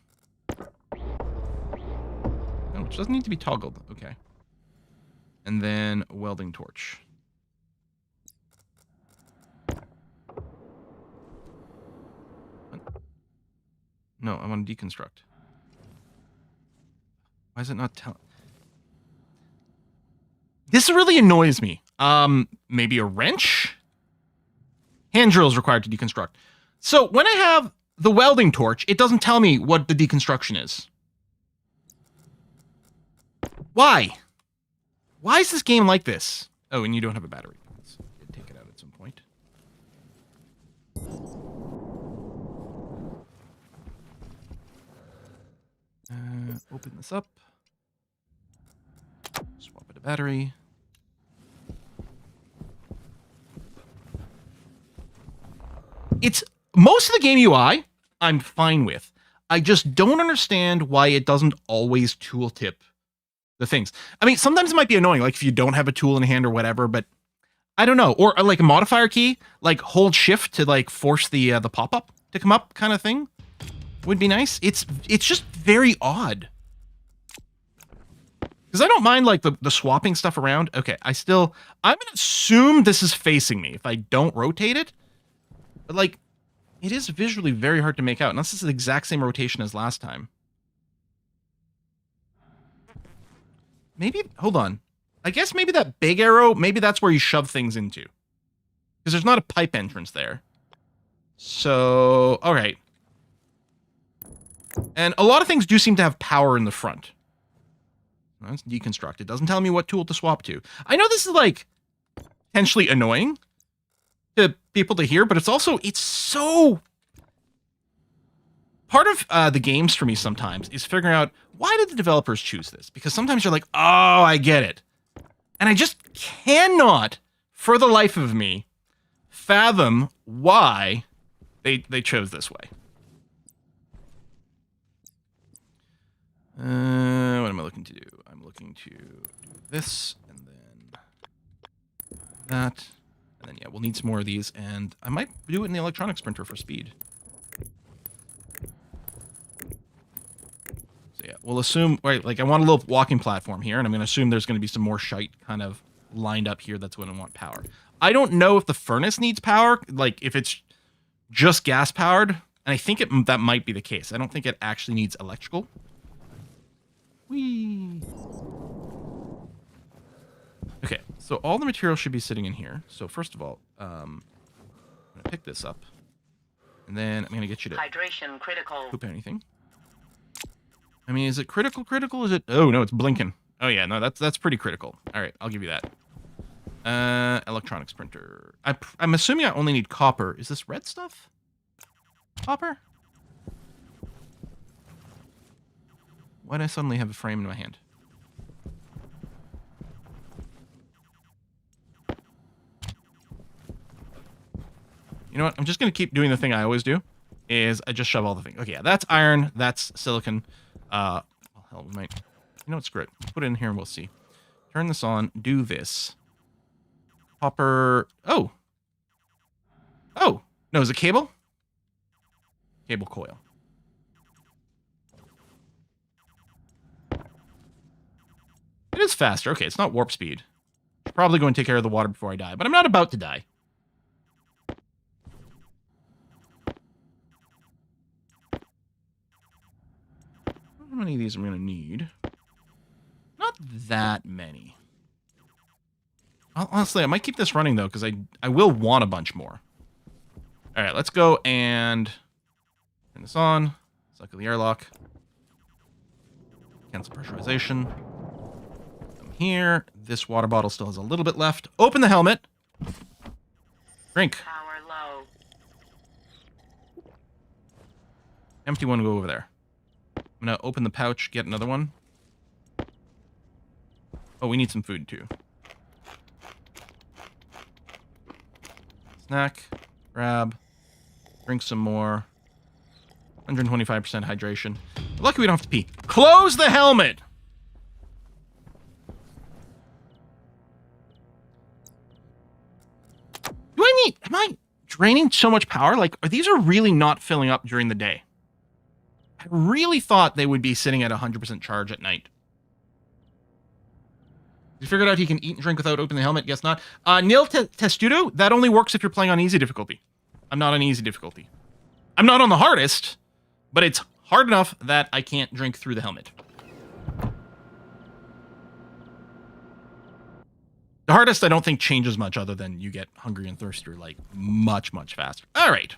Oh, which doesn't need to be toggled. Okay. And then welding torch. What? No, I want to deconstruct. Why is it not telling? This really annoys me. Maybe a wrench? Hand drill is required to deconstruct. So when I have the welding torch, it doesn't tell me what the deconstruction is. Why? Why is this game like this? Oh, and you don't have a battery. Let's take it out at some point. Open this up. Swap it a battery. It's most of the game UI I'm fine with. I just don't understand why it doesn't always tooltip the things. I mean, sometimes it might be annoying, like if you don't have a tool in hand or whatever, but I don't know. Or like a modifier key, like hold shift to like force the pop-up to come up kind of thing would be nice. It's just very odd. Because I don't mind like the swapping stuff around. Okay, I'm gonna assume this is facing me if I don't rotate it. But like, it is visually very hard to make out, unless it's the exact same rotation as last time. Maybe, hold on. I guess maybe that big arrow, maybe that's where you shove things into. Because there's not a pipe entrance there. So, all right. And a lot of things do seem to have power in the front. Let's deconstruct. It doesn't tell me what tool to swap to. I know this is like potentially annoying to people to hear, but it's so part of the games for me sometimes is figuring out why did the developers choose this? Because sometimes you're like, oh, I get it. And I just cannot, for the life of me, fathom why they chose this way. What am I looking to do? I'm looking to do this, and then that. And then, yeah, we'll need some more of these, and I might do it in the electronics printer for speed. So, yeah, we'll assume, right, like, I want a little walking platform here, and I'm going to assume there's going to be some more shite kind of lined up here. That's when I want power. I don't know if the furnace needs power, like, if it's just gas-powered, and I think that might be the case. I don't think it actually needs electrical. Whee! Okay, so all the material should be sitting in here. So first of all, I'm going to pick this up. And then I'm going to get you to Hydration critical. poop anything. I mean, is it critical? Is it? Oh, no, it's blinking. Oh, yeah, no, that's pretty critical. All right, I'll give you that. Electronics printer. I'm assuming I only need copper. Is this red stuff? Copper? Why did I suddenly have a frame in my hand? You know what? I'm just going to keep doing the thing I always do, is I just shove all the things. Okay, yeah, that's iron. That's silicon. Well, hell, we might... You know what? Screw it. Put it in here and we'll see. Turn this on. Do this. Copper... Oh! Oh! No, is it cable? Cable coil. It is faster. Okay, it's not warp speed. Probably going to take care of the water before I die, but I'm not about to die. How many of these I'm going to need? Not that many. Honestly, I might keep this running, though, because I will want a bunch more. All right, let's go and turn this on. Cycle the airlock. Cancel pressurization. Come here. This water bottle still has a little bit left. Open the helmet. Drink. Power low. Empty one, go over there. I'm going to open the pouch, get another one. Oh, we need some food, too. Snack, grab, drink some more. 125% hydration. Lucky we don't have to pee. Close the helmet! Am I draining so much power? Like, these are really not filling up during the day. I really thought they would be sitting at 100% charge at night. You figured out he can eat and drink without opening the helmet? Guess not. Nil Testudo, that only works if you're playing on easy difficulty. I'm not on easy difficulty. I'm not on the hardest, but it's hard enough that I can't drink through the helmet. The hardest, I don't think, changes much other than you get hungry and thirstier, like, much, much faster. All right.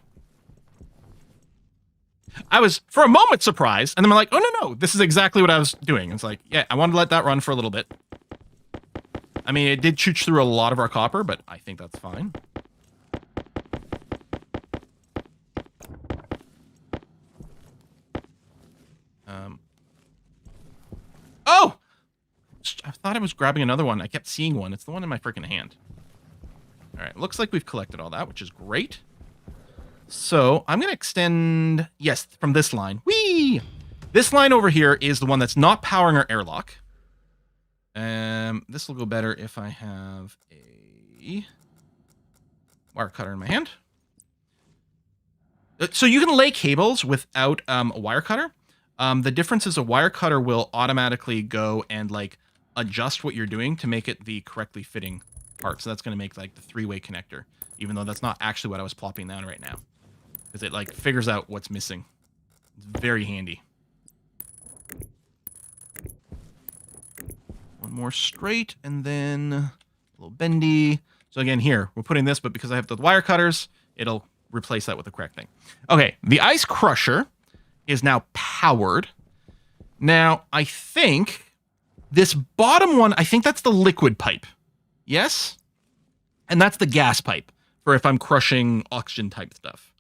I was, for a moment, surprised, and then I'm like, oh, no, this is exactly what I was doing. It's like, yeah, I wanted to let that run for a little bit. I mean, it did chooch through a lot of our copper, but I think that's fine. Oh! I thought I was grabbing another one. I kept seeing one. It's the one in my freaking hand. All right, looks like we've collected all that, which is great. So I'm going to extend, yes, from this line. Whee! This line over here is the one that's not powering our airlock. This will go better if I have a wire cutter in my hand. So you can lay cables without a wire cutter. The difference is a wire cutter will automatically go and like adjust what you're doing to make it the correctly fitting part. So that's going to make like the three-way connector, even though that's not actually what I was plopping down right now, because it like figures out what's missing. It's very handy. One more straight and then a little bendy. So again, here we're putting this, but because I have the wire cutters, it'll replace that with the correct thing. Okay, the ice crusher is now powered. Now, I think this bottom one, I think that's the liquid pipe. Yes? And that's the gas pipe for if I'm crushing oxygen type stuff.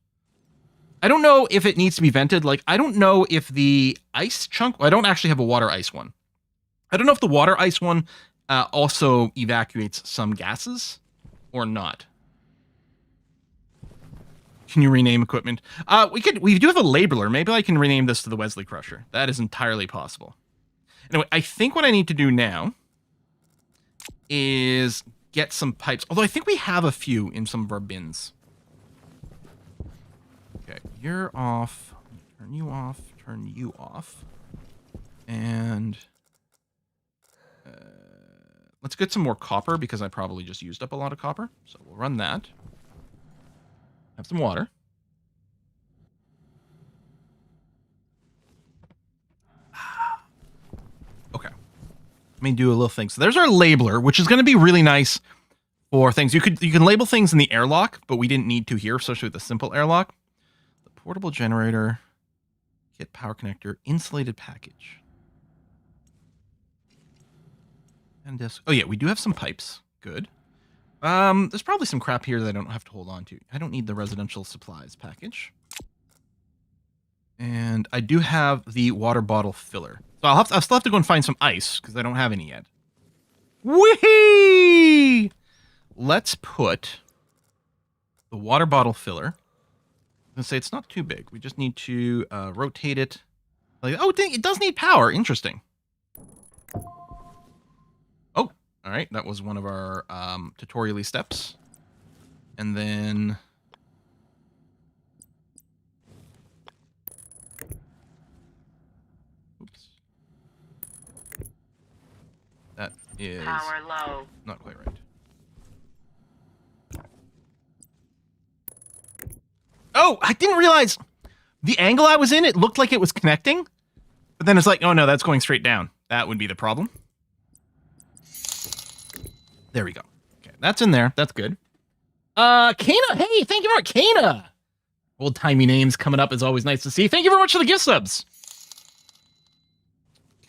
I don't know if it needs to be vented. Like, I don't know if the ice chunk, I don't actually have a water ice one. I don't know if the water ice one also evacuates some gases or not. Can you rename equipment? We do have a labeler. Maybe I can rename this to the Wesley Crusher. That is entirely possible. Anyway, I think what I need to do now is get some pipes. Although I think we have a few in some of our bins. Okay, you're off. Turn you off. Turn you off. And let's get some more copper because I probably just used up a lot of copper. So we'll run that. Have some water. Okay. Let me do a little thing. So there's our labeler, which is going to be really nice for things. You can label things in the airlock, but we didn't need to here, especially with the simple airlock. The portable generator, kit power connector, insulated package. And this. Oh yeah, we do have some pipes. Good. There's probably some crap here that I don't have to hold on to. I don't need the residential supplies package. And I do have the water bottle filler. So I'll still have to go and find some ice, because I don't have any yet. Whee! Let's put the water bottle filler. I'm going to say it's not too big. We just need to rotate it. Like, oh, dang, it does need power. Interesting. All right, that was one of our tutorial-y steps. And then... Oops. That is... Power low. Not quite right. Oh, I didn't realize the angle I was in, it looked like it was connecting. But then it's like, oh no, that's going straight down. That would be the problem. There we go. Okay, that's in there. That's good. Kana, hey, thank you very much. Kana. Old-timey names coming up is always nice to see. Thank you very much for the gift subs.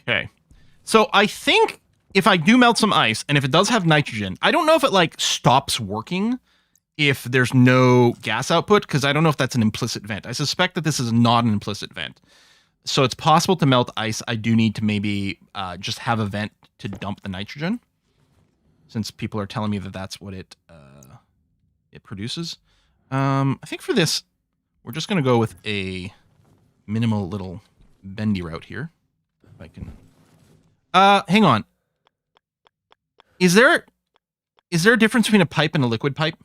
Okay. So I think if I do melt some ice, and if it does have nitrogen, I don't know if it, like, stops working if there's no gas output, because I don't know if that's an implicit vent. I suspect that this is not an implicit vent. So it's possible to melt ice. I do need to maybe just have a vent to dump the nitrogen, since people are telling me that that's what it produces. I think for this, we're just going to go with a minimal little bendy route here. If I can. Hang on. Is there a difference between a pipe and a liquid pipe?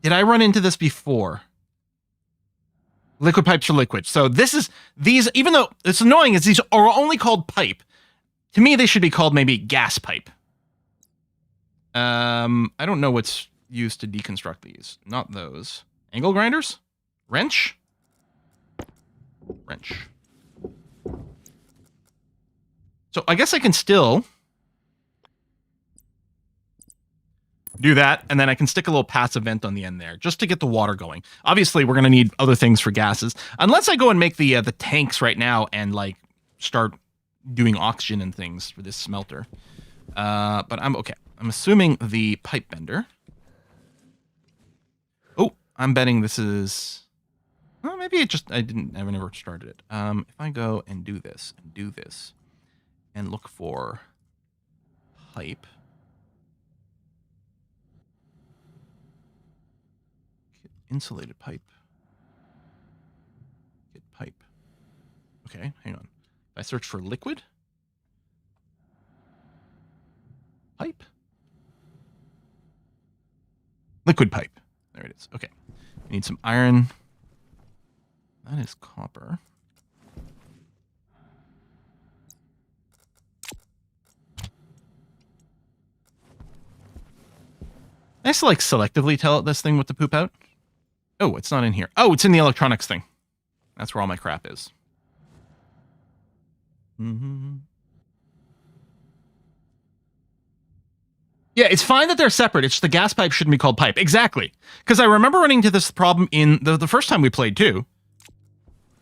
Did I run into this before? Liquid pipes are liquid. So these, even though it's annoying, is these are only called pipe. To me, they should be called maybe gas pipe. I don't know what's used to deconstruct these. Not those. Angle grinders? Wrench? Wrench. So I guess I can still do that, and then I can stick a little passive vent on the end there, just to get the water going. Obviously, we're going to need other things for gases. Unless I go and make the tanks right now and, like, start doing oxygen and things for this smelter. But I'm okay. I'm assuming the pipe bender. Oh, I'm betting this is... Well, maybe it just... I never started it. If I go and do this, and look for pipe... Insulated pipe. Get pipe. Okay, hang on. If I search for liquid. Pipe. Liquid pipe. There it is. Okay. I need some iron. That is copper. I just like selectively tell it this thing with the poop out. Oh, it's not in here. Oh, it's in the electronics thing. That's where all my crap is. Mm-hmm. Yeah, it's fine that they're separate. It's the gas pipe shouldn't be called pipe. Exactly. Because I remember running into this problem in the first time we played too.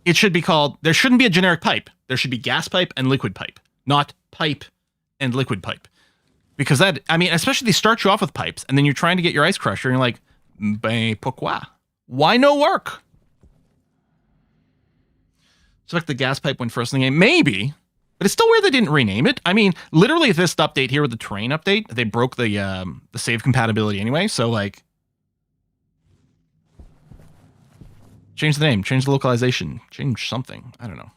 It should be called, there shouldn't be a generic pipe. There should be gas pipe and liquid pipe, not pipe and liquid pipe. Because that, I mean, especially they start you off with pipes and then you're trying to get your ice crusher and you're like, ben pourquoi? Why no work? So like the gas pipe went first in the game. Maybe. But it's still weird they didn't rename it. I mean, literally this update here with the terrain update, they broke the save compatibility anyway. So like, change the name, change the localization, change something. I don't know.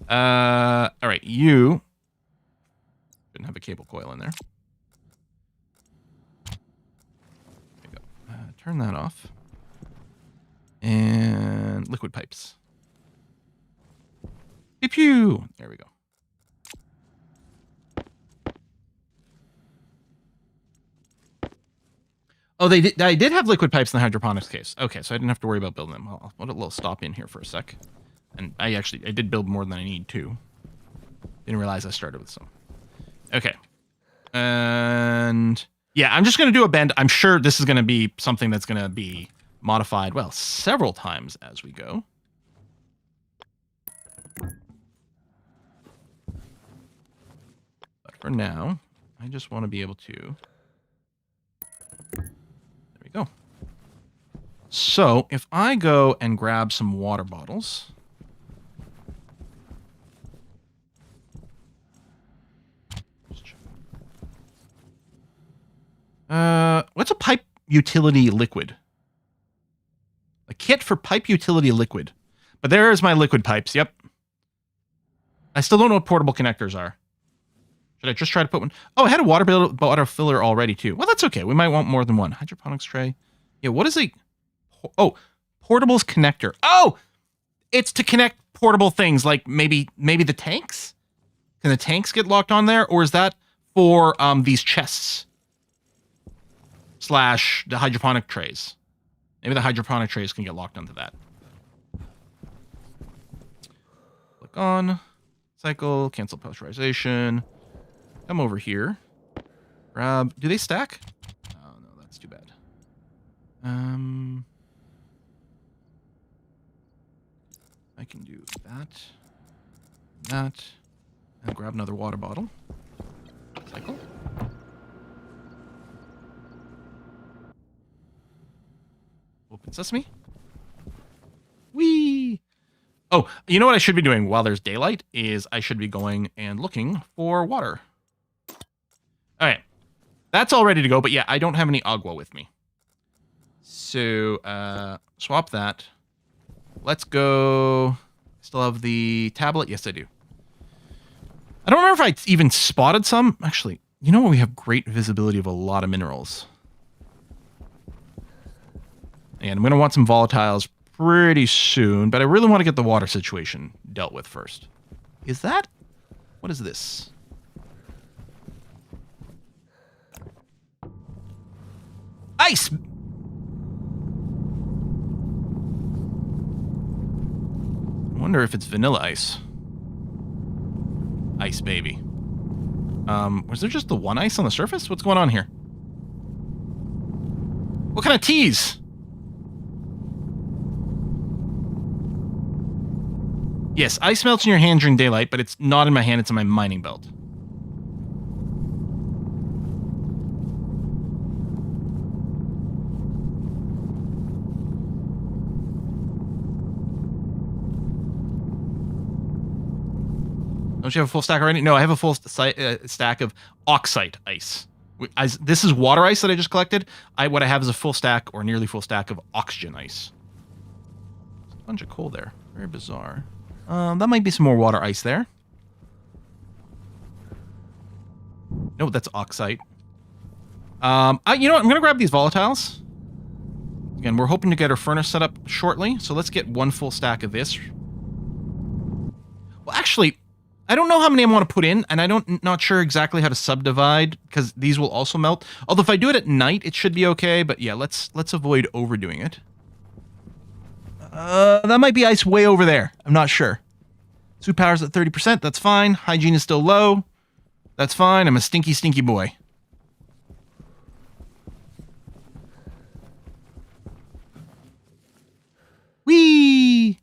All right, you didn't have a cable coil in there. There you go. Turn that off. And liquid pipes. Pew pew. There we go. Oh, they did. I did have liquid pipes in the hydroponics case. Okay, so I didn't have to worry about building them. I'll put a little stop in here for a sec. And I did build more than I need to. Didn't realize I started with some. Okay. And yeah, I'm just going to do a bend. I'm sure this is going to be something that's going to be modified, well, several times as we go. But for now, I just want to be able to... There we go. So, if I go and grab some water bottles... What's a pipe utility liquid? A kit for pipe utility liquid. But there's my liquid pipes, yep. I still don't know what portable connectors are. Should I just try to put one? Oh, I had a water filler already, too. Well, that's okay. We might want more than one. Hydroponics tray. Yeah, what is a... Oh, portables connector. Oh! It's to connect portable things, like maybe the tanks? Can the tanks get locked on there? Or is that for these chests? / the hydroponic trays. Maybe the hydroponic trays can get locked onto that. Click on. Cycle. Cancel posterization. Come over here. Grab... Do they stack? Oh, no, that's too bad. I can do that, and grab another water bottle. Cycle. Open sesame. Whee! Oh, you know what I should be doing while there's daylight is I should be going and looking for water. All right. That's all ready to go, but yeah, I don't have any agua with me. So, swap that. Let's go. Still have the tablet? Yes, I do. I don't remember if I even spotted some. Actually, you know what? We have great visibility of a lot of minerals. And I'm going to want some volatiles pretty soon, but I really want to get the water situation dealt with first. Is that? What is this? Ice! I wonder if it's vanilla ice. Ice, baby. Was there just the one ice on the surface? What's going on here? What kind of teas? Yes, ice melts in your hand during daylight, but it's not in my hand, it's in my mining belt. Don't you have a full stack already? No, I have a full stack of oxide ice. This is water ice that I just collected. What I have is a full stack, or nearly full stack, of oxygen ice. There's a bunch of coal there. Very bizarre. That might be some more water ice there. No, that's oxide. You know what? I'm going to grab these volatiles. Again, we're hoping to get our furnace set up shortly, so let's get one full stack of this. Well, actually, I don't know how many I want to put in, and not sure exactly how to subdivide, because these will also melt. Although if I do it at night, it should be okay, but yeah, let's avoid overdoing it. That might be ice way over there. I'm not sure. Suit power's at 30%. That's fine. Hygiene is still low. That's fine. I'm a stinky, stinky boy. Whee!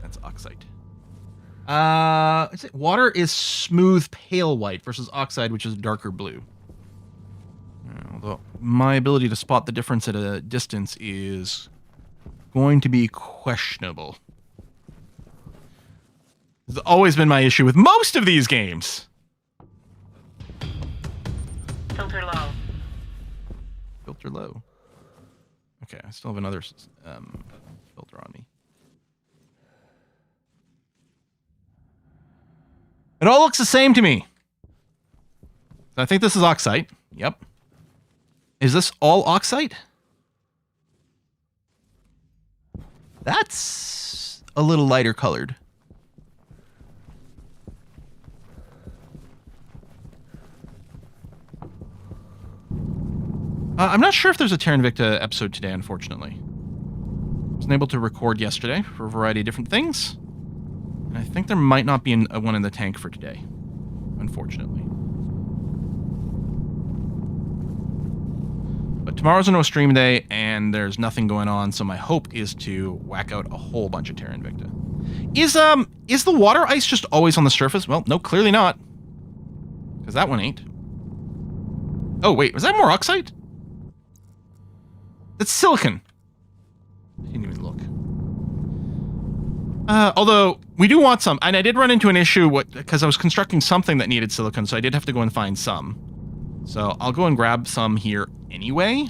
That's oxide. Water is smooth pale white versus oxide, which is darker blue. Although my ability to spot the difference at a distance is going to be questionable. This has always been my issue with most of these games. Filter low. Filter low. Okay, I still have another filter on me. It all looks the same to me. I think this is oxide. Yep. Is this all oxide? That's a little lighter colored. I'm not sure if there's a Terra Invicta episode today, unfortunately. I wasn't able to record yesterday for a variety of different things. And I think there might not be one in the tank for today, unfortunately. But tomorrow's a no stream day, and there's nothing going on, so my hope is to whack out a whole bunch of Terra Invicta. Is the water ice just always on the surface? Well, no, clearly not. Because that one ain't. Oh, wait, was that more oxide? That's silicon. I didn't even look. Although, we do want some, and I did run into an issue because I was constructing something that needed silicon, so I did have to go and find some. So I'll go and grab some here anyway.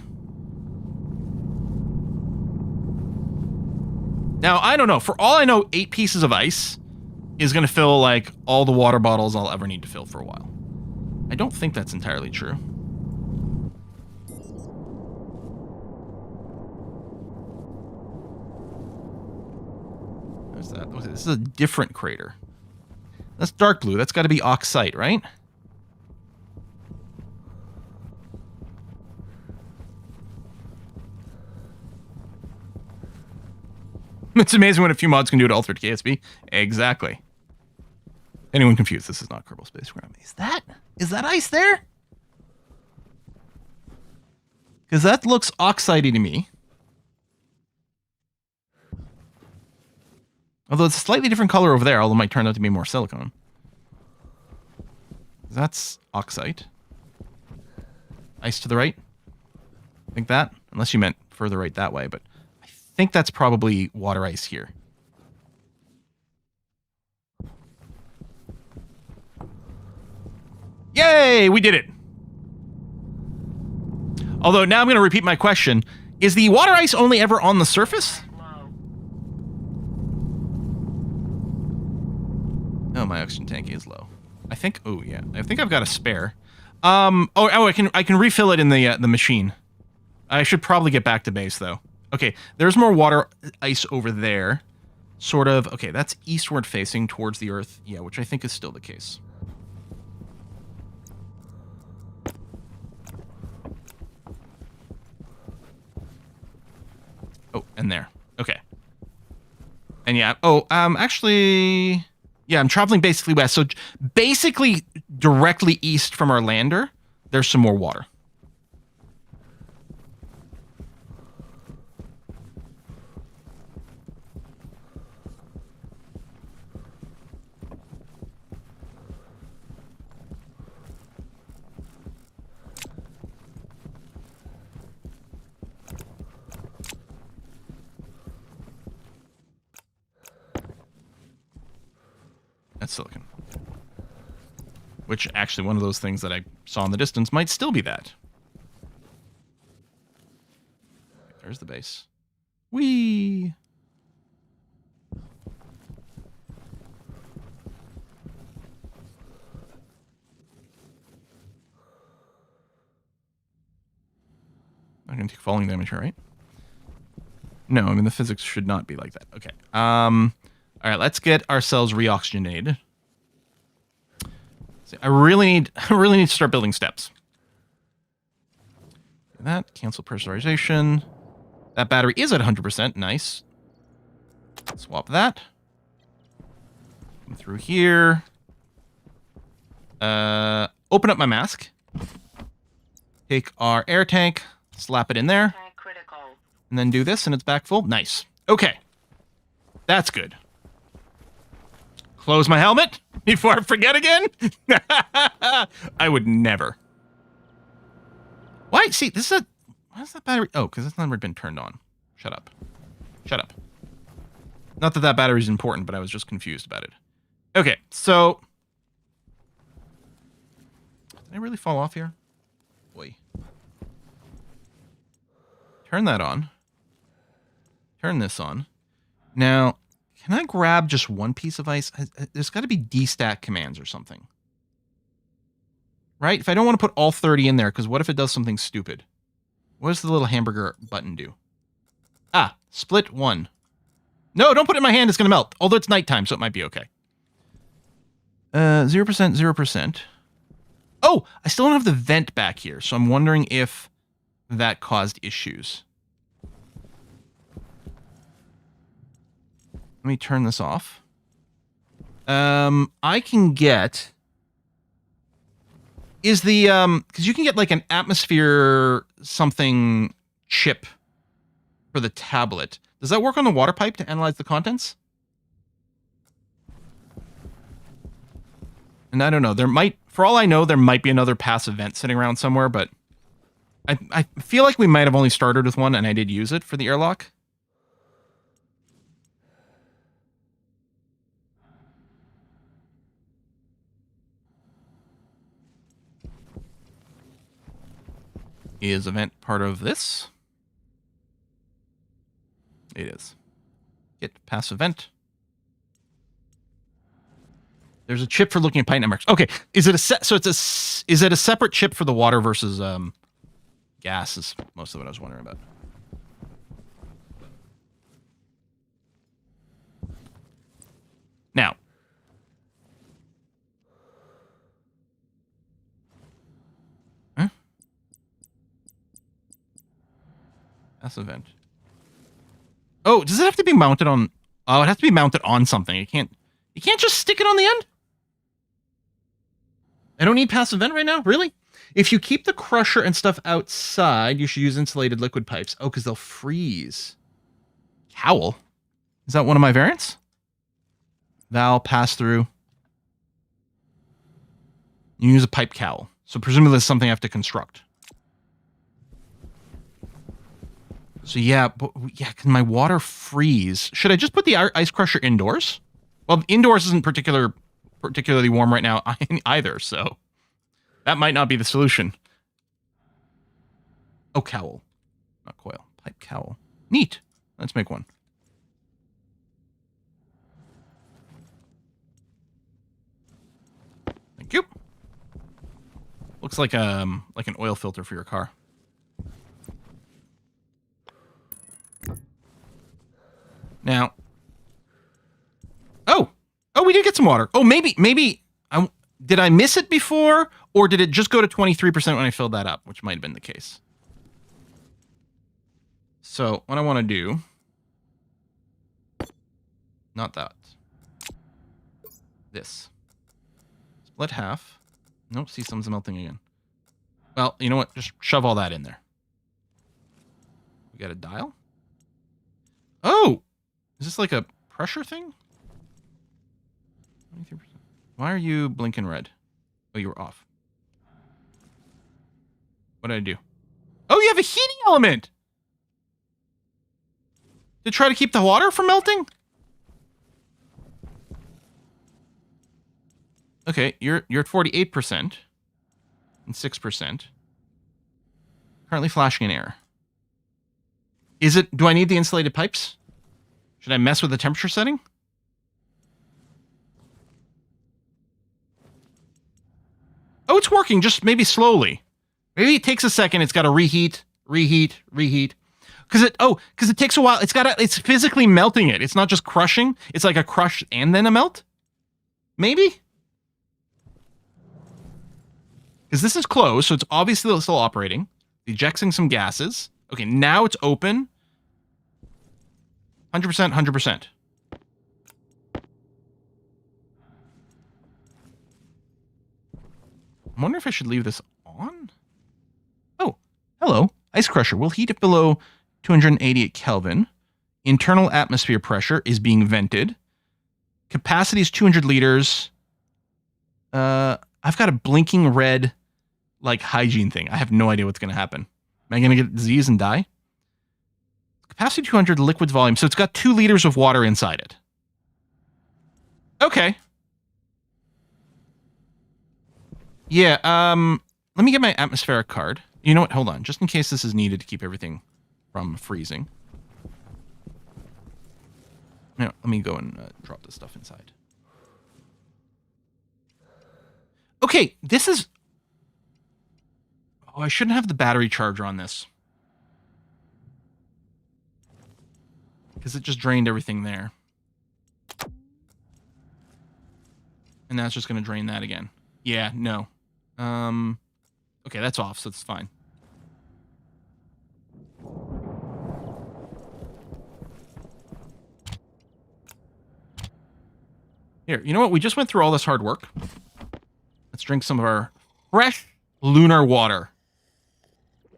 Now, I don't know. For all I know, 8 pieces of ice is going to fill, like, all the water bottles I'll ever need to fill for a while. I don't think that's entirely true. There's that. This is a different crater. That's dark blue. That's got to be oxide, right? It's amazing what a few mods can do to Altered KSB. Exactly. Anyone confused? This is not Kerbal Space Program. Is that ice there? Because that looks oxidy to me. Although it's a slightly different color over there, although it might turn out to be more silicone. That's oxide. Ice to the right. I think that, unless you meant further right that way, but I think that's probably water ice here. Yay! We did it! Although now I'm going to repeat my question. Is the water ice only ever on the surface? Low. Oh, my oxygen tank is low. I think, oh yeah, I think I've got a spare. I can refill it in the machine. I should probably get back to base though. Okay, there's more water ice over there. Sort of, okay, that's eastward facing towards the Earth. Yeah, which I think is still the case. Oh, and there. Okay. And yeah, actually, yeah, I'm traveling basically west. So basically directly east from our lander, there's some more water. That's silicon. Which, actually, one of those things that I saw in the distance might still be that. There's the base. Whee! I'm going to take falling damage here, right? No, I mean, the physics should not be like that. Okay. All right, let's get ourselves reoxygenated. See, I really need to start building steps. That, cancel pressurization. That battery is at 100%. Nice. Swap that. Come through here. Open up my mask. Take our air tank, slap it in there, Tank critical. and then do this, and it's back full. Nice. Okay. That's good. Close my helmet before I forget again. I would never. Why? See, this is a... Why is that battery... Oh, because it's never been turned on. Shut up. Shut up. Not that that battery is important, but I was just confused about it. Okay, so... Did I really fall off here? Boy. Turn that on. Turn this on. Now... Can I grab just one piece of ice? There's got to be destat commands or something. Right? If I don't want to put all 30 in there, because what if it does something stupid? What does the little hamburger button do? Ah, split 1. No, don't put it in my hand. It's going to melt. Although it's nighttime, so it might be okay. 0%, 0%. Oh, I still don't have the vent back here, so I'm wondering if that caused issues. Let me turn this off. I can get... Is the... Because you can get like an atmosphere something chip for the tablet. Does that work on the water pipe to analyze the contents? And I don't know. There might... For all I know, there might be another passive vent sitting around somewhere, but... I feel like we might have only started with one, and I did use it for the airlock. Is event part of this? It is. Get pass event. There's a chip for looking at pipe networks. Okay, is it is it a separate chip for the water versus gas? Is most of what I was wondering about. Now. Pass event. Oh, does it have to be mounted on... Oh, it has to be mounted on something. You can't just stick it on the end? I don't need passive vent right now? Really? If you keep the crusher and stuff outside, you should use insulated liquid pipes. Oh, because they'll freeze. Cowl? Is that one of my variants? Valve, pass through. You use a pipe cowl. So presumably there's something I have to construct. So yeah, but yeah, can my water freeze? Should I just put the ice crusher indoors? Well, indoors isn't particularly warm right now either, so that might not be the solution. Oh, cowl. Not coil. Pipe cowl. Neat. Let's make one. Thank you. Looks like an oil filter for your car. Now. Oh, we did get some water. Oh, maybe did I miss it before, or did it just go to 23% when I filled that up, which might have been the case. So what I want to do, not that, this. Split half. Nope, see, some's melting again. Well, you know what? Just shove all that in there. We got a dial. Oh, is this like a pressure thing? 23%. Why are you blinking red? Oh, you were off. What did I do? Oh, you have a heating element! To try to keep the water from melting? Okay, you're at 48% and 6%. Currently flashing an error. Do I need the insulated pipes? Should I mess with the temperature setting? Oh, it's working, just maybe slowly. Maybe it takes a second, it's got to reheat. Because it takes a while. It's physically melting it. It's not just crushing. It's like a crush and then a melt. Maybe? Because this is closed, so it's obviously still operating. Ejecting some gases. Okay, now it's open. 100%, 100%. I wonder if I should leave this on? Oh, hello. Ice crusher will heat it below 288 Kelvin. Internal atmosphere pressure is being vented. Capacity is 200 liters. I've got a blinking red, like, hygiene thing. I have no idea what's going to happen. Am I going to get disease and die? Capacity 200, liquid volume. So it's got 2 liters of water inside it. Okay. Yeah, let me get my atmospheric card. You know what? Hold on. Just in case this is needed to keep everything from freezing. No, let me go and drop this stuff inside. Okay, this is... Oh, I shouldn't have the battery charger on this. Because it just drained everything there. And now it's just going to drain that again. Yeah, no. Okay, that's off, so it's fine. Here, you know what? We just went through all this hard work. Let's drink some of our fresh lunar water.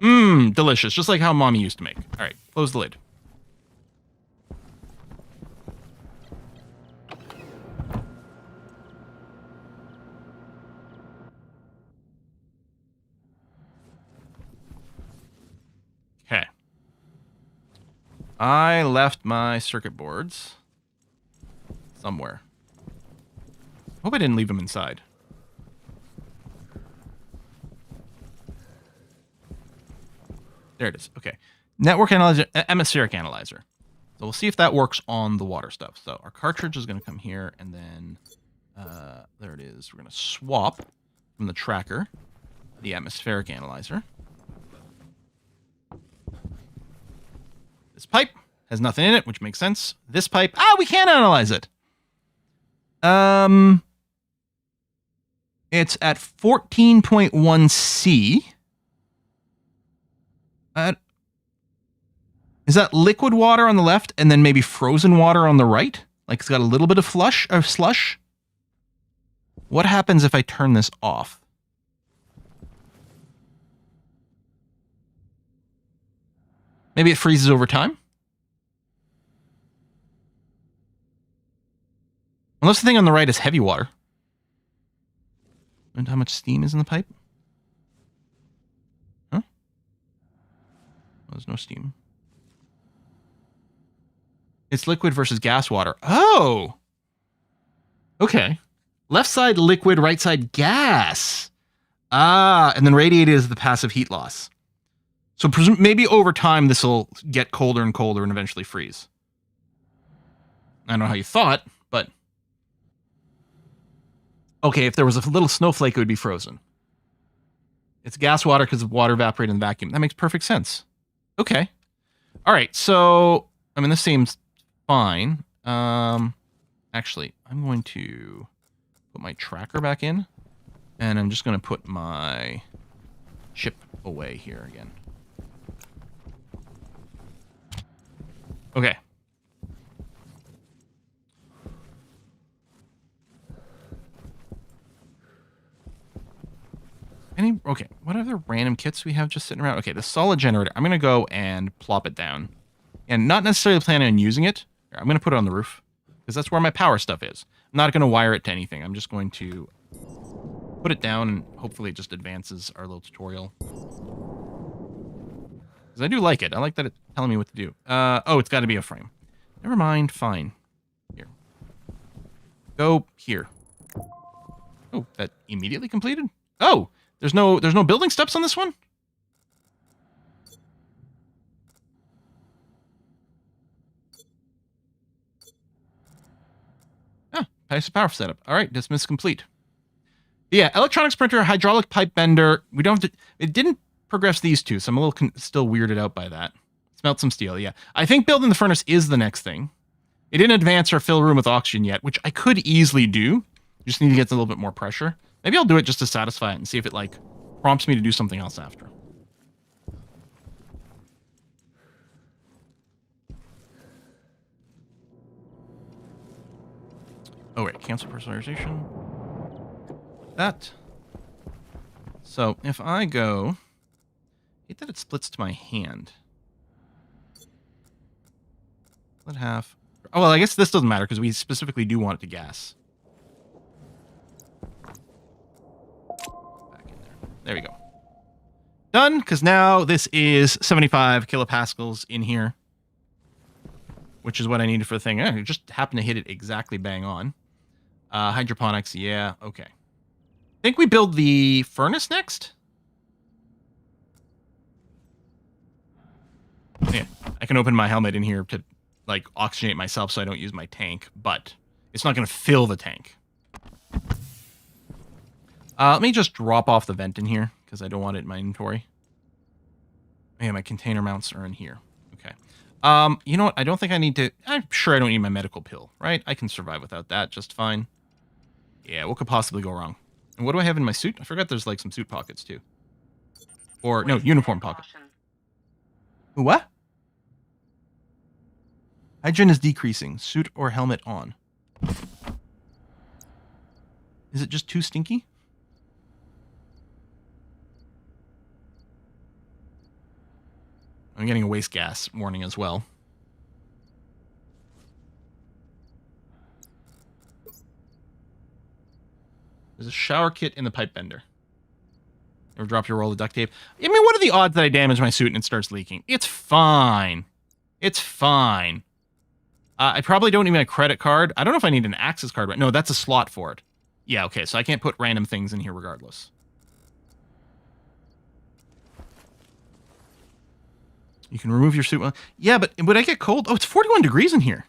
Mmm, delicious. Just like how Mommy used to make. All right, close the lid. Okay. I left my circuit boards somewhere. Hope I didn't leave them inside. There it is. Okay. Network analyzer, atmospheric analyzer. So we'll see if that works on the water stuff. So our cartridge is going to come here, and then there it is. We're going to swap from the tracker the atmospheric analyzer. This pipe has nothing in it, which makes sense. This pipe, we can analyze it. It's at 14.1 C. Is that liquid water on the left and then maybe frozen water on the right? Like it's got a little bit of slush? What happens if I turn this off? Maybe it freezes over time? Unless the thing on the right is heavy water. And how much steam is in the pipe? Huh? Oh, there's no steam. It's liquid versus gas water. Oh! Okay. Left side liquid, right side gas. And then radiated is the passive heat loss. So maybe over time this will get colder and colder and eventually freeze. I don't know how you thought, but... Okay, if there was a little snowflake, it would be frozen. It's gas water because of water evaporating in the vacuum. That makes perfect sense. Okay. All right, so... I mean, this seems fine. Actually, I'm going to put my tracker back in. And I'm just going to put my chip away here again. Okay. Okay, what other random kits we have just sitting around? Okay, the solid generator. I'm going to go and plop it down. And not necessarily planning on using it. I'm going to put it on the roof. Because that's where my power stuff is. I'm not going to wire it to anything. I'm just going to put it down and hopefully it just advances our little tutorial. Because I do like it. I like that it's telling me what to do. Oh, it's got to be a frame. Never mind. Fine. Here. Go here. Oh, that immediately completed? Oh, there's no building steps on this one? Passive power setup. All right, dismiss complete. Yeah, electronics printer, hydraulic pipe bender. We don't have to... It didn't progress these two, so I'm a little still weirded out by that. Smelt some steel, yeah. I think building the furnace is the next thing. It didn't advance or fill room with oxygen yet, which I could easily do. Just need to get a little bit more pressure. Maybe I'll do it just to satisfy it and see if it, like, prompts me to do something else after. Oh, wait. Cancel personalization. That. So, if I go... I hate that it splits to my hand. Split half. Oh, well, I guess this doesn't matter because we specifically do want it to gas. Back in there. There we go. Done, because now this is 75 kilopascals in here. Which is what I needed for the thing. I just happened to hit it exactly bang on. Hydroponics, yeah, okay. Think we build the furnace next? Yeah, I can open my helmet in here to, like, oxygenate myself so I don't use my tank, but it's not going to fill the tank. Let me just drop off the vent in here, because I don't want it in my inventory. Yeah, my container mounts are in here. Okay. You know what? I don't think I need to... I'm sure I don't need my medical pill, right? I can survive without that just fine. Yeah, what could possibly go wrong? And what do I have in my suit? I forgot there's, like, some suit pockets, too. Or, no, uniform pockets. What? Hygiene is decreasing. Suit or helmet on. Is it just too stinky? I'm getting a waste gas warning as well. There's a shower kit in the pipe bender. Ever drop your roll of duct tape? I mean, what are the odds that I damage my suit and it starts leaking? It's fine. It's fine. I probably don't need a credit card. I don't know if I need an access card, but no, that's a slot for it. Yeah, okay, so I can't put random things in here regardless. You can remove your suit. Yeah, but would I get cold? Oh, it's 41 degrees in here.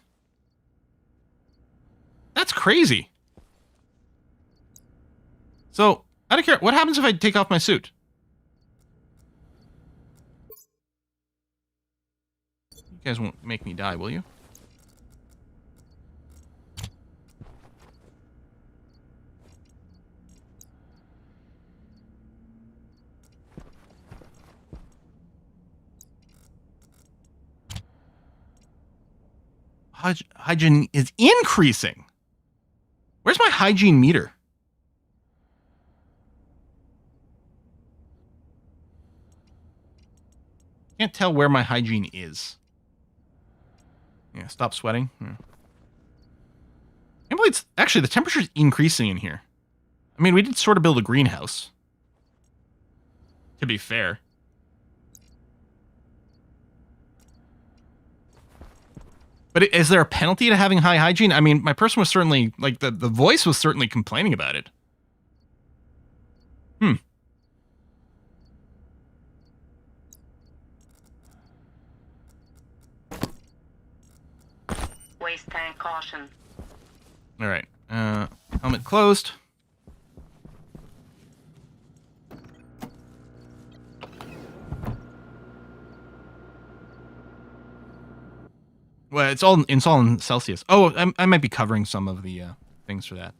That's crazy. So, I don't care. What happens if I take off my suit? You guys won't make me die, will you? Hygiene is increasing. Where's my hygiene meter? Can't tell where my hygiene is. Yeah, stop sweating. Yeah. I believe it's actually the temperature's increasing in here. I mean, we did sort of build a greenhouse. To be fair. But is there a penalty to having high hygiene? I mean, my person was certainly, like, the voice was certainly complaining about it. Waste tank caution. All right. Helmet closed. Well, it's all in Celsius. Oh, I might be covering some of the things for that.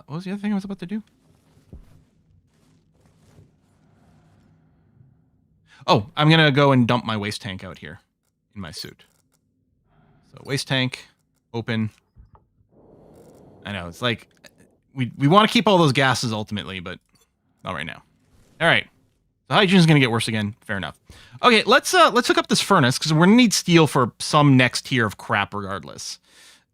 What was the other thing I was about to do? Oh, I'm gonna go and dump my waste tank out here in my suit. So waste tank, open. I know it's like we want to keep all those gases ultimately, but not right now. All right. So hygiene is going to get worse again. Fair enough. Okay, let's hook up this furnace because we're going to need steel for some next tier of crap regardless.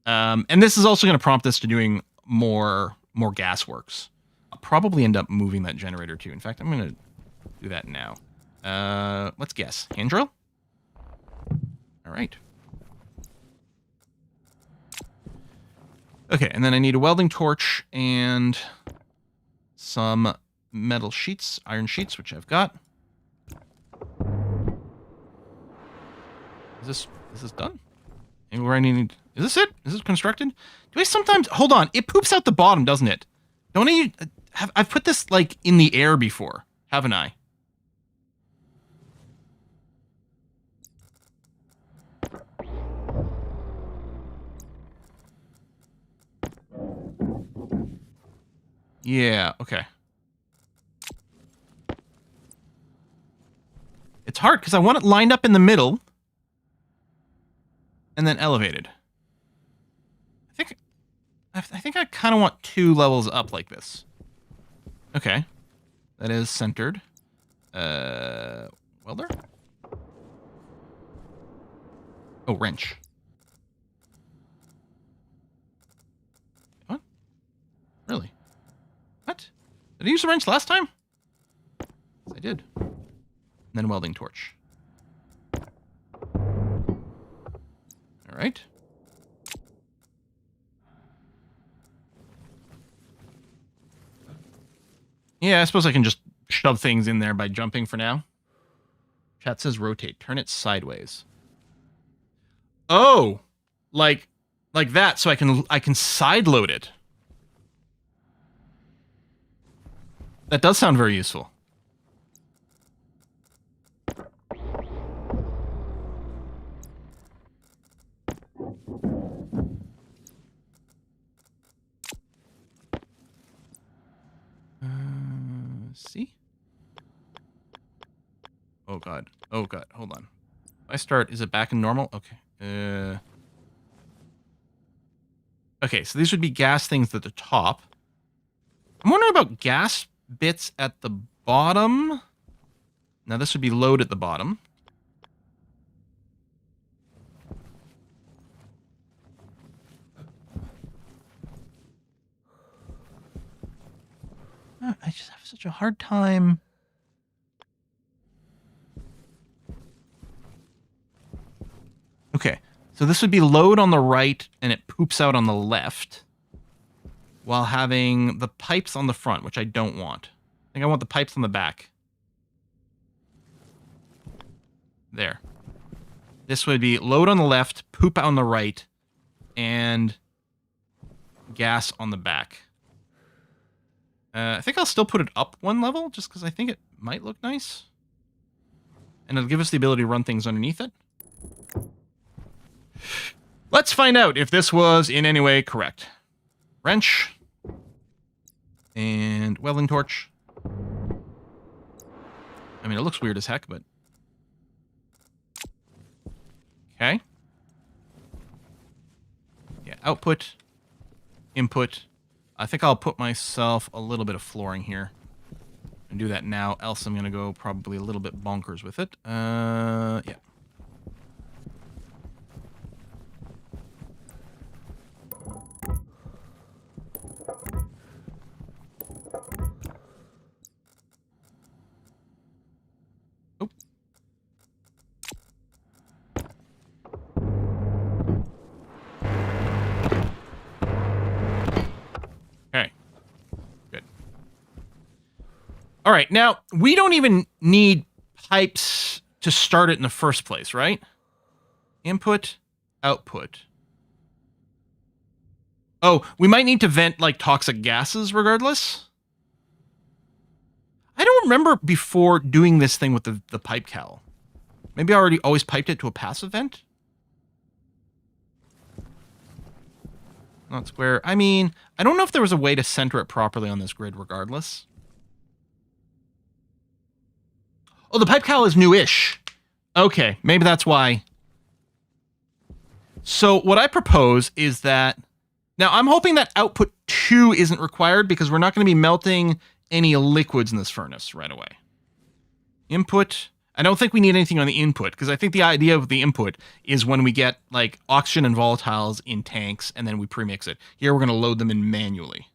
And this is also going to prompt us to doing more gas works. I'll probably end up moving that generator too. In fact, I'm going to do that now. Let's guess. Hand drill? All right. Okay, and then I need a welding torch and some metal sheets, iron sheets, which I've got. Is this done? Anywhere I need? Is this it? Is this constructed? Do I sometimes hold on? It poops out the bottom, doesn't it? Don't I have? I've put this like in the air before, haven't I? Yeah. Okay. It's hard because I want it lined up in the middle and then elevated. I think I kind of want 2 levels up like this. Okay. That is centered. Welder? Oh, wrench. What? Really? What? Did I use the wrench last time? Yes, I did. And then welding torch. All right. Yeah, I suppose I can just shove things in there by jumping for now. Chat says rotate. Turn it sideways. Oh, like that, so I can side load it. That does sound very useful. See? Oh god. Oh god. Hold on. If I start, is it back in normal? Okay. Okay, so these would be gas things at the top. I'm wondering about gas bits at the bottom. Now this would be load at the bottom. I just have such a hard time. Okay, so this would be load on the right and it poops out on the left while having the pipes on the front, which I don't want. I think I want the pipes on the back. There. This would be load on the left, poop on the right, and gas on the back. I think I'll still put it up 1 level, just because I think it might look nice. And it'll give us the ability to run things underneath it. Let's find out if this was in any way correct. Wrench. And welding torch. I mean, it looks weird as heck, but... Okay. Yeah, output. Input. I think I'll put myself a little bit of flooring here. And do that now, else I'm going to go probably a little bit bonkers with it. Yeah. Oh. Okay. Good. All right, now, we don't even need pipes to start it in the first place, right? Input, output. Oh, we might need to vent, like, toxic gases regardless. I don't remember before doing this thing with the pipe cowl. Maybe I always piped it to a passive vent? Not square. I mean, I don't know if there was a way to center it properly on this grid regardless. Oh, the pipe cowl is newish. Okay, maybe that's why. So what I propose is that... Now, I'm hoping that output 2 isn't required because we're not going to be melting any liquids in this furnace right away. Input... I don't think we need anything on the input, because I think the idea of the input is when we get, like, oxygen and volatiles in tanks, and then we premix it. Here, we're going to load them in manually.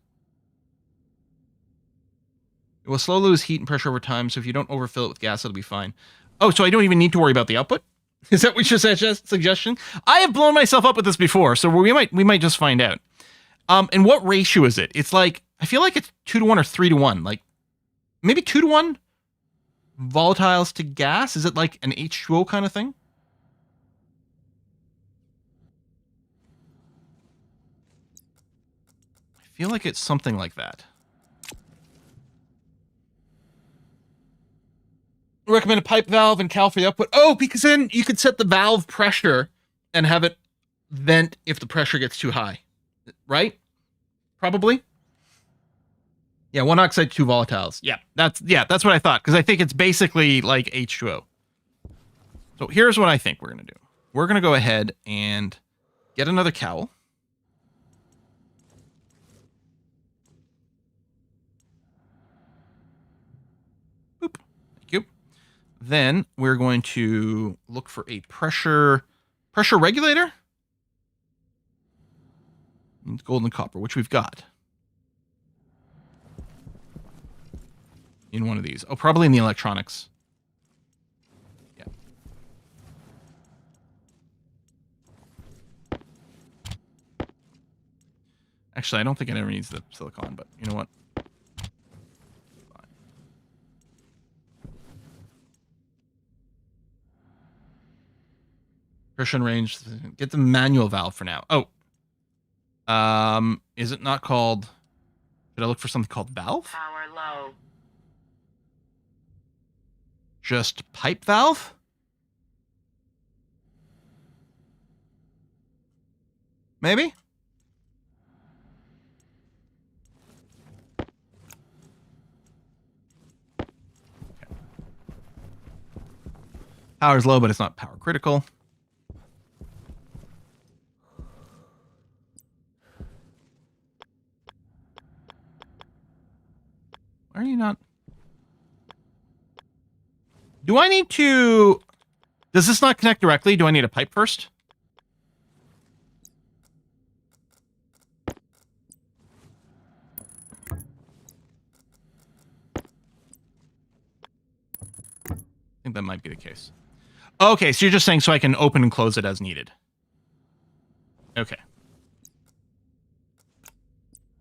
It will slowly lose heat and pressure over time, so if you don't overfill it with gas, it'll be fine. Oh, so I don't even need to worry about the output? Is that what your suggestion? I have blown myself up with this before, so we might just find out. And what ratio is it? It's like, I feel like it's 2 to 1 or 3 to 1. Like, maybe 2 to 1? Volatiles to gas? Is it like an H2O kind of thing? I feel like it's something like that. Recommend a pipe valve and cowl for the output. Oh, because then you could set the valve pressure and have it vent if the pressure gets too high. Right? Probably? Yeah, 1 oxide, 2 volatiles. Yeah, that's what I thought, because I think it's basically like H2O. So here's what I think we're going to do. We're going to go ahead and get another cowl. Boop. Thank you. Then we're going to look for a pressure regulator. It's gold and copper, which we've got. In one of these. Oh, probably in the electronics. Yeah. Actually, I don't think it ever needs the silicon, but you know what? Fine. Pressure and range. Get the manual valve for now. Oh. Is it not called... Should I look for something called valve? Power low. Just pipe valve? Maybe? Okay. Power's low, but it's not power critical. Why are you not... Do I need to... Does this not connect directly? Do I need a pipe first? I think that might be the case. Okay, so you're just saying so I can open and close it as needed. Okay. Do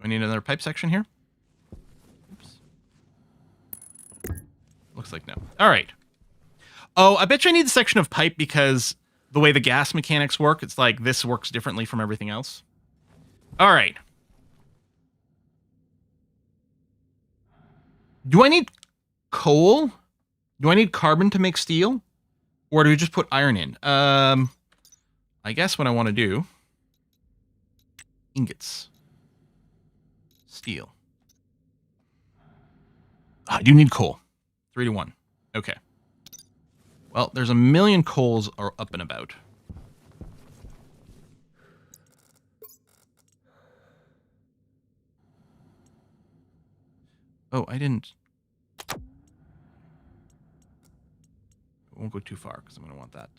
I need another pipe section here? Oops. Looks like no. All right. Oh, I bet you I need a section of pipe because the way the gas mechanics work, it's like this works differently from everything else. All right. Do I need coal? Do I need carbon to make steel? Or do we just put iron in? I guess what I want to do... Ingots. Steel. I do need coal. 3 to 1. Okay. Well, there's a million coals are up and about. Oh, I didn't... I won't go too far, because I'm going to want that.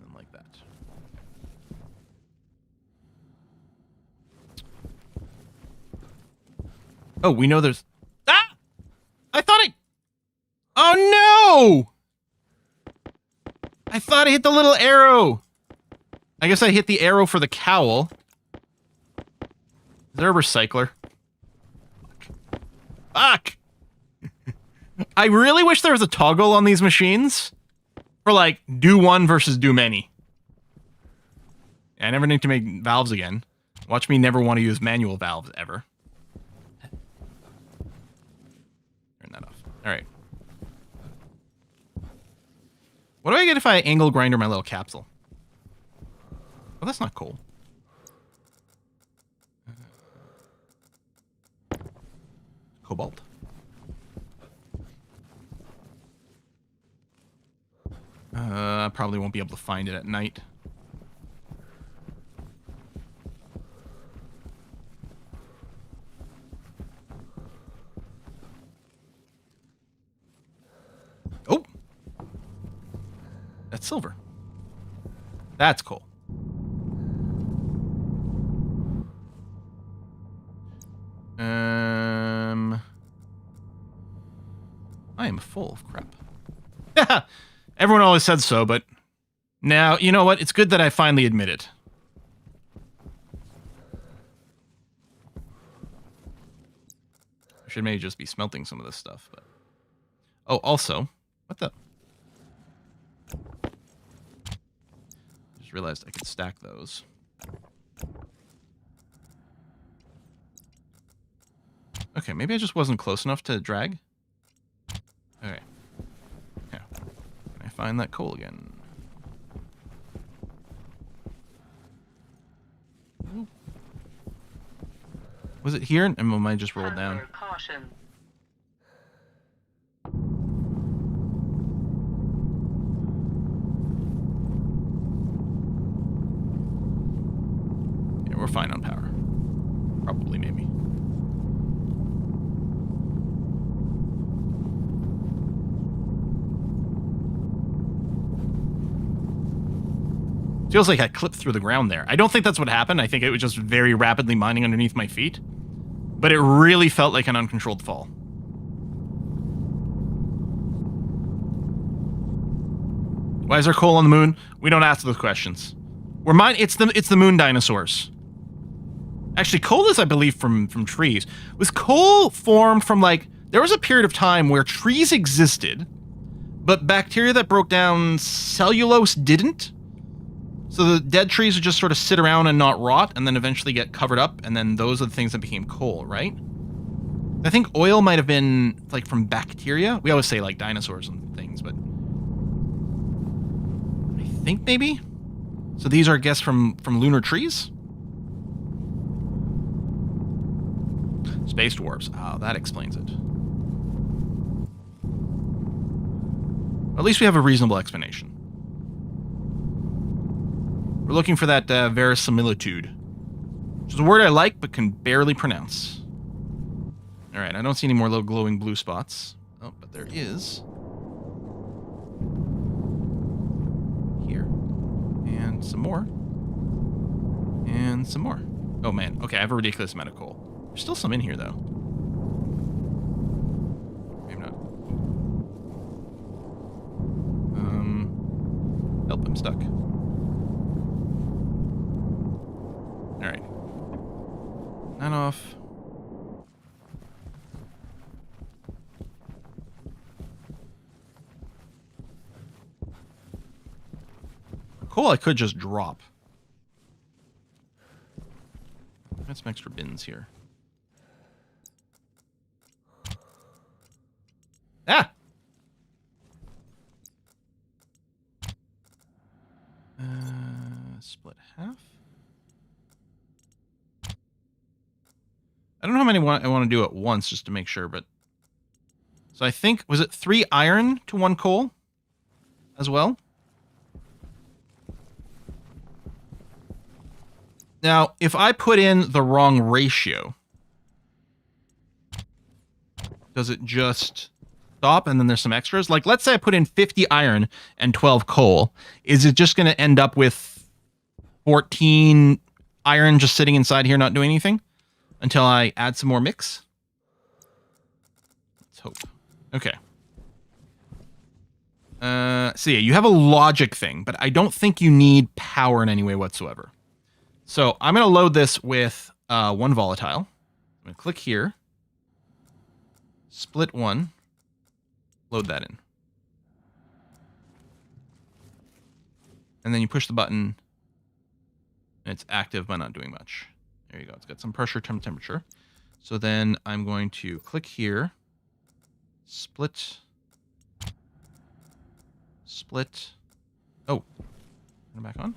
And like that. Oh, we know there's... Ah! I thought I... Oh, no! I thought I hit the little arrow. I guess I hit the arrow for the cowl. Is there a recycler? Fuck! I really wish there was a toggle on these machines for, like, do one versus do many. I never need to make valves again. Watch me never want to use manual valves ever. Turn that off. All right. What do I get if I angle grinder my little capsule? Oh, that's not coal. Cobalt. I probably won't be able to find it at night. Oh! That's silver. That's cool. I am full of crap. Everyone always said so, but now, you know what? It's good that I finally admit it. I should maybe just be smelting some of this stuff, but... Oh, also, what the... Just realized I could stack those. Okay, maybe I just wasn't close enough to drag. Okay. Yeah. Can I find that coal again? Ooh. Was it here? And I just rolled down. Caution. Yeah, we're fine on power. Probably, maybe. Feels like I clipped through the ground there. I don't think that's what happened. I think it was just very rapidly mining underneath my feet. But it really felt like an uncontrolled fall. Why is there coal on the moon? We don't ask those questions. It's the moon dinosaurs. Actually, coal is, I believe, from trees. Was coal formed from, like... There was a period of time where trees existed, but bacteria that broke down cellulose didn't. So the dead trees would just sort of sit around and not rot, and then eventually get covered up, and then those are the things that became coal, right? I think oil might have been, like, from bacteria. We always say, like, dinosaurs and things, but... I think maybe? So these are, I guess, from lunar trees? Space dwarves. Oh, that explains it. At least we have a reasonable explanation. We're looking for that verisimilitude, which is a word I like but can barely pronounce. All right, I don't see any more little glowing blue spots. Oh, but there is. Here. And some more. And some more. Oh, man. Okay, I have a ridiculous amount of coal. There's still some in here, though. Maybe not. Help, I'm stuck. Alright. That off. Coal I could just drop. Got some extra bins here. Ah! Split half. I don't know how many I want to do at once just to make sure, but... So I think, was it 3 iron to 1 coal as well? Now, if I put in the wrong ratio, does it just stop and then there's some extras? Like, let's say I put in 50 iron and 12 coal. Is it just going to end up with 14 iron just sitting inside here not doing anything until I add some more mix? Let's hope. Okay. So yeah, you have a logic thing, but I don't think you need power in any way whatsoever. So I'm going to load this with 1 volatile. I'm going to click here. Split 1. Load that in. And then you push the button. And it's active but not doing much. There you go. It's got some pressure, temperature. So then I'm going to click here. Split. Oh. Turn it back on.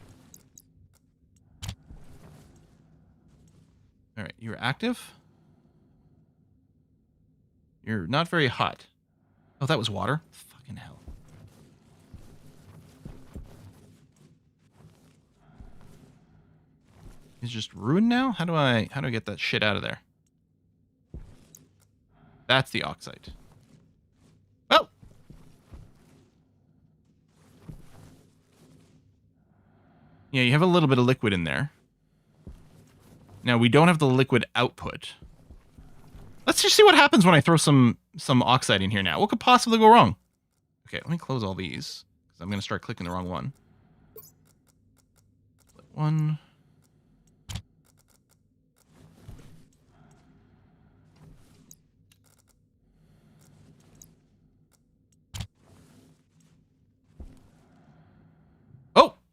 All right. You're active. You're not very hot. Oh, that was water? Fucking hell. It's just ruined now? How do I get that shit out of there? That's the oxide. Well. Yeah, you have a little bit of liquid in there. Now, we don't have the liquid output. Let's just see what happens when I throw some oxide in here now. What could possibly go wrong? Okay, let me close all these, because I'm going to start clicking the wrong one. Split one.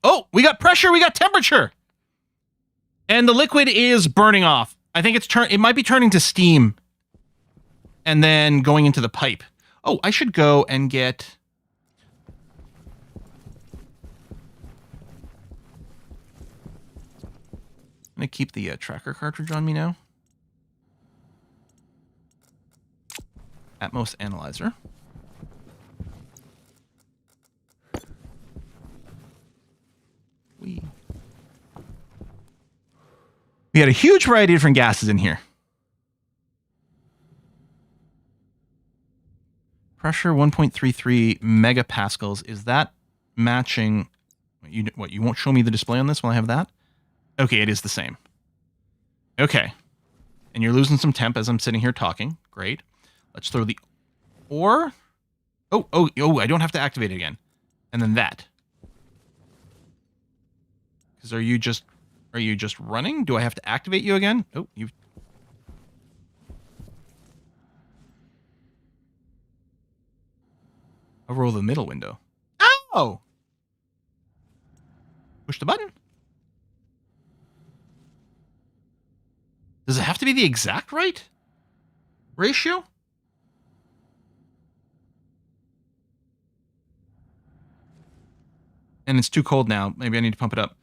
Oh, we got pressure, we got temperature. And the liquid is burning off. I think it might be turning to steam and then going into the pipe. Oh, I should go and get... I'm going to keep the tracker cartridge on me now. Atmos analyzer. We had a huge variety of different gases in here. Pressure 1.33 megapascals. Is that matching? You won't show me the display on this while I have that? Okay, it is the same. Okay. And you're losing some temp as I'm sitting here talking. Great. Let's throw the ore. Oh, I don't have to activate it again. And then that. Because are you just running? Do I have to activate you again? Oh, you... Hover over the middle window. Oh! Push the button. Does it have to be the exact right ratio? And it's too cold now. Maybe I need to pump it up.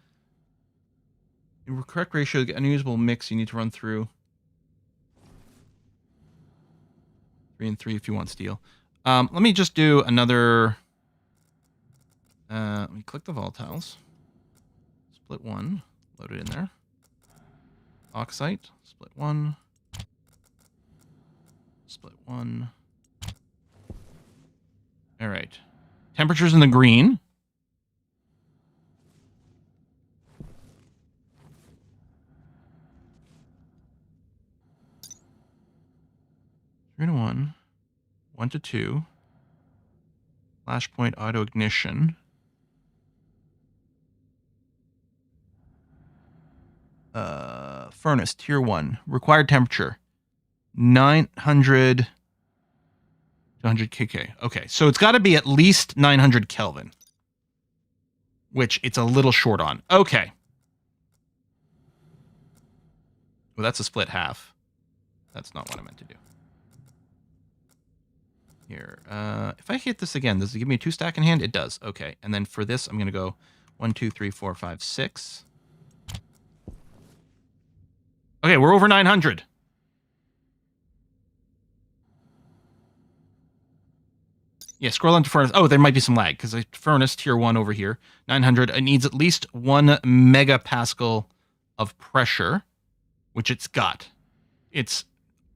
The correct ratio, unusable mix, you need to run through 3 and 3 if you want steel. Let me just do another... let me click the volatiles. Split 1. Load it in there. Oxide. Split 1. Split 1. All right. Temperature's in the green. Three to 1. 1 to 2. Flashpoint auto ignition. Furnace tier 1. Required temperature 900 to 100 kk. Okay, so it's got to be at least 900 Kelvin, which it's a little short on. Okay. Well, that's a split half. That's not what I meant to do. Here, if I hit this again, does it give me a 2 stack in hand? It does. Okay, and then for this, I'm going to go 1, 2, 3, 4, 5, 6. Okay, we're over 900. Yeah, scroll into furnace. Oh, there might be some lag because I furnace tier 1 over here. 900. It needs at least 1 megapascal of pressure, which it's got. It's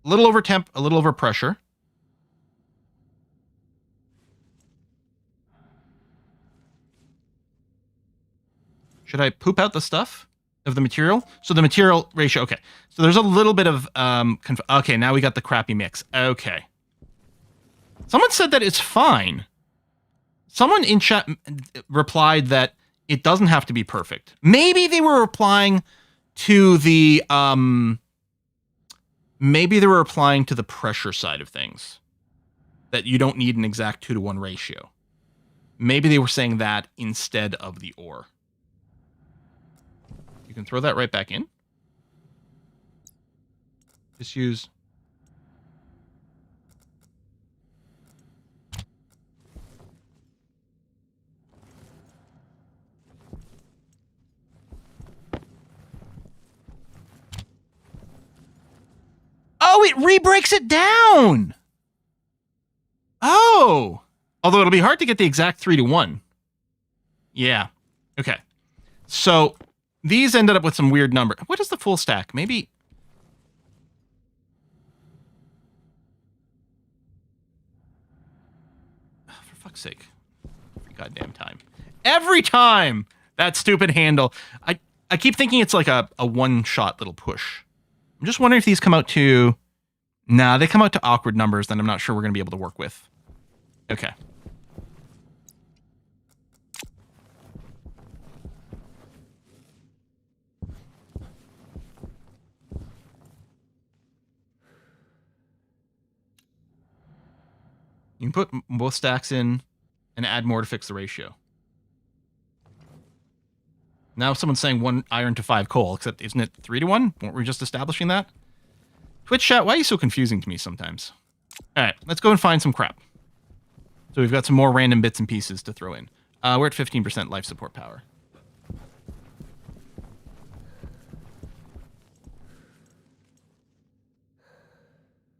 a little over temp, a little over pressure. Should I poop out the stuff of the material? So the material ratio, okay. So there's a little bit of, okay, now we got the crappy mix. Okay. Someone said that it's fine. Someone in chat replied that it doesn't have to be perfect. Maybe they were replying to the, pressure side of things. That you don't need an exact 2-to-1 ratio. Maybe they were saying that instead of the ore. can throw that right back in. Just use... Oh, it re-breaks it down! Oh! Although it'll be hard to get the exact 3-to-1. Yeah. Okay. So, these ended up with some weird number. What is the full stack? Maybe... For fuck's sake. Every goddamn time. Every time! That stupid handle. I keep thinking it's like a one-shot little push. I'm just wondering if these come out to... Nah, they come out to awkward numbers, then I'm not sure we're going to be able to work with. Okay. You can put both stacks in and add more to fix the ratio. Now someone's saying 1 iron to 5 coal, except isn't it 3-to-1? Weren't we just establishing that? Twitch chat, why are you so confusing to me sometimes? All right, let's go and find some crap. So we've got some more random bits and pieces to throw in. We're at 15% life support power.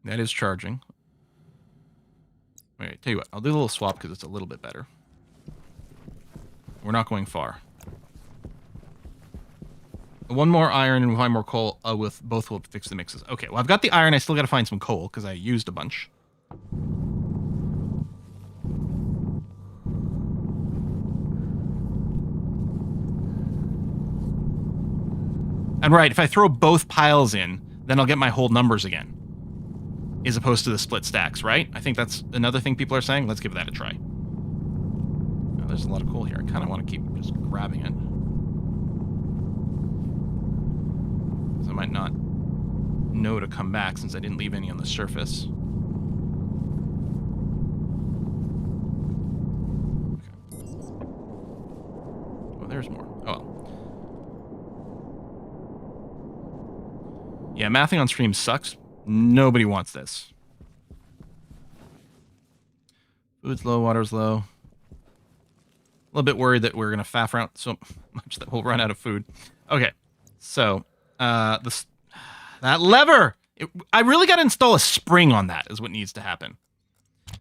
That is charging. Wait, tell you what, I'll do a little swap because it's a little bit better. We're not going far. 1 more iron and 5 more coal with both will fix the mixes. Okay, well, I've got the iron. I still got to find some coal because I used a bunch. And right, if I throw both piles in, then I'll get my whole numbers again. As opposed to the split stacks, right? I think that's another thing people are saying. Let's give that a try. Oh, there's a lot of coal here. I kind of want to keep just grabbing it. I might not know to come back since I didn't leave any on the surface. Okay. Oh, there's more. Oh, well. Yeah, mathing on stream sucks. Nobody wants this. Food's low, water's low. A little bit worried that we're going to faff around so much that we'll run out of food. Okay, so... that lever! I really got to install a spring on that is what needs to happen.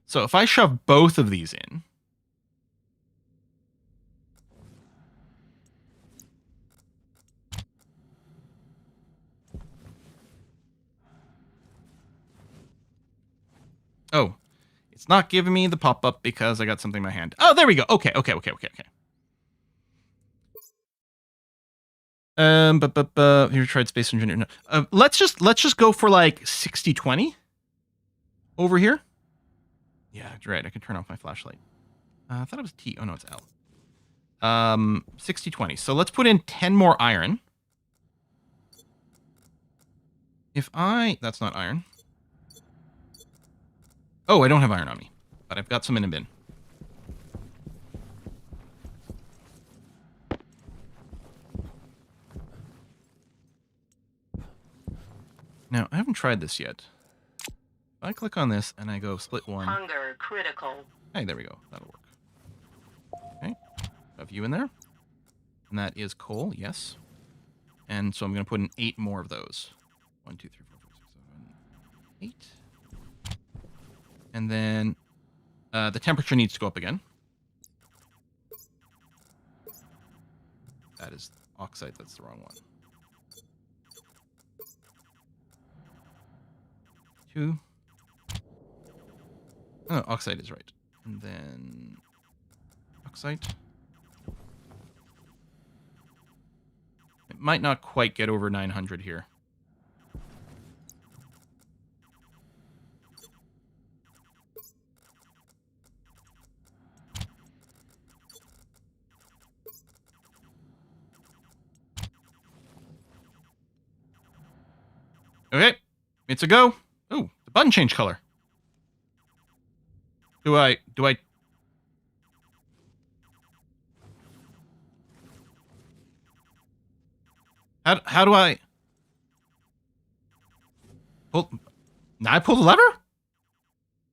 So if I shove both of these in... Oh, it's not giving me the pop-up because I got something in my hand. Oh, there we go. Okay. Have you tried Space Engineer? No. Let's just go for like 60-20 over here. Yeah, right. I can turn off my flashlight. I thought it was T. Oh no, it's L. 60-20. So let's put in 10 more iron. That's not iron. Oh, I don't have iron on me, but I've got some in a bin. Now, I haven't tried this yet. If I click on this and I go split 1. Hunger critical. Hey, there we go. That'll work. Okay. Have you in there? And that is coal, yes. And so I'm going to put in 8 more of those. 1, 2, 3, 4, 5, 6, 7, 8. And then the temperature needs to go up again. That is oxide. That's the wrong one. 2. Oh, oxide is right. And then oxide. It might not quite get over 900 here. Okay, it's a go. Oh, the button changed color. Do I... How do I pull? Now I pull the lever?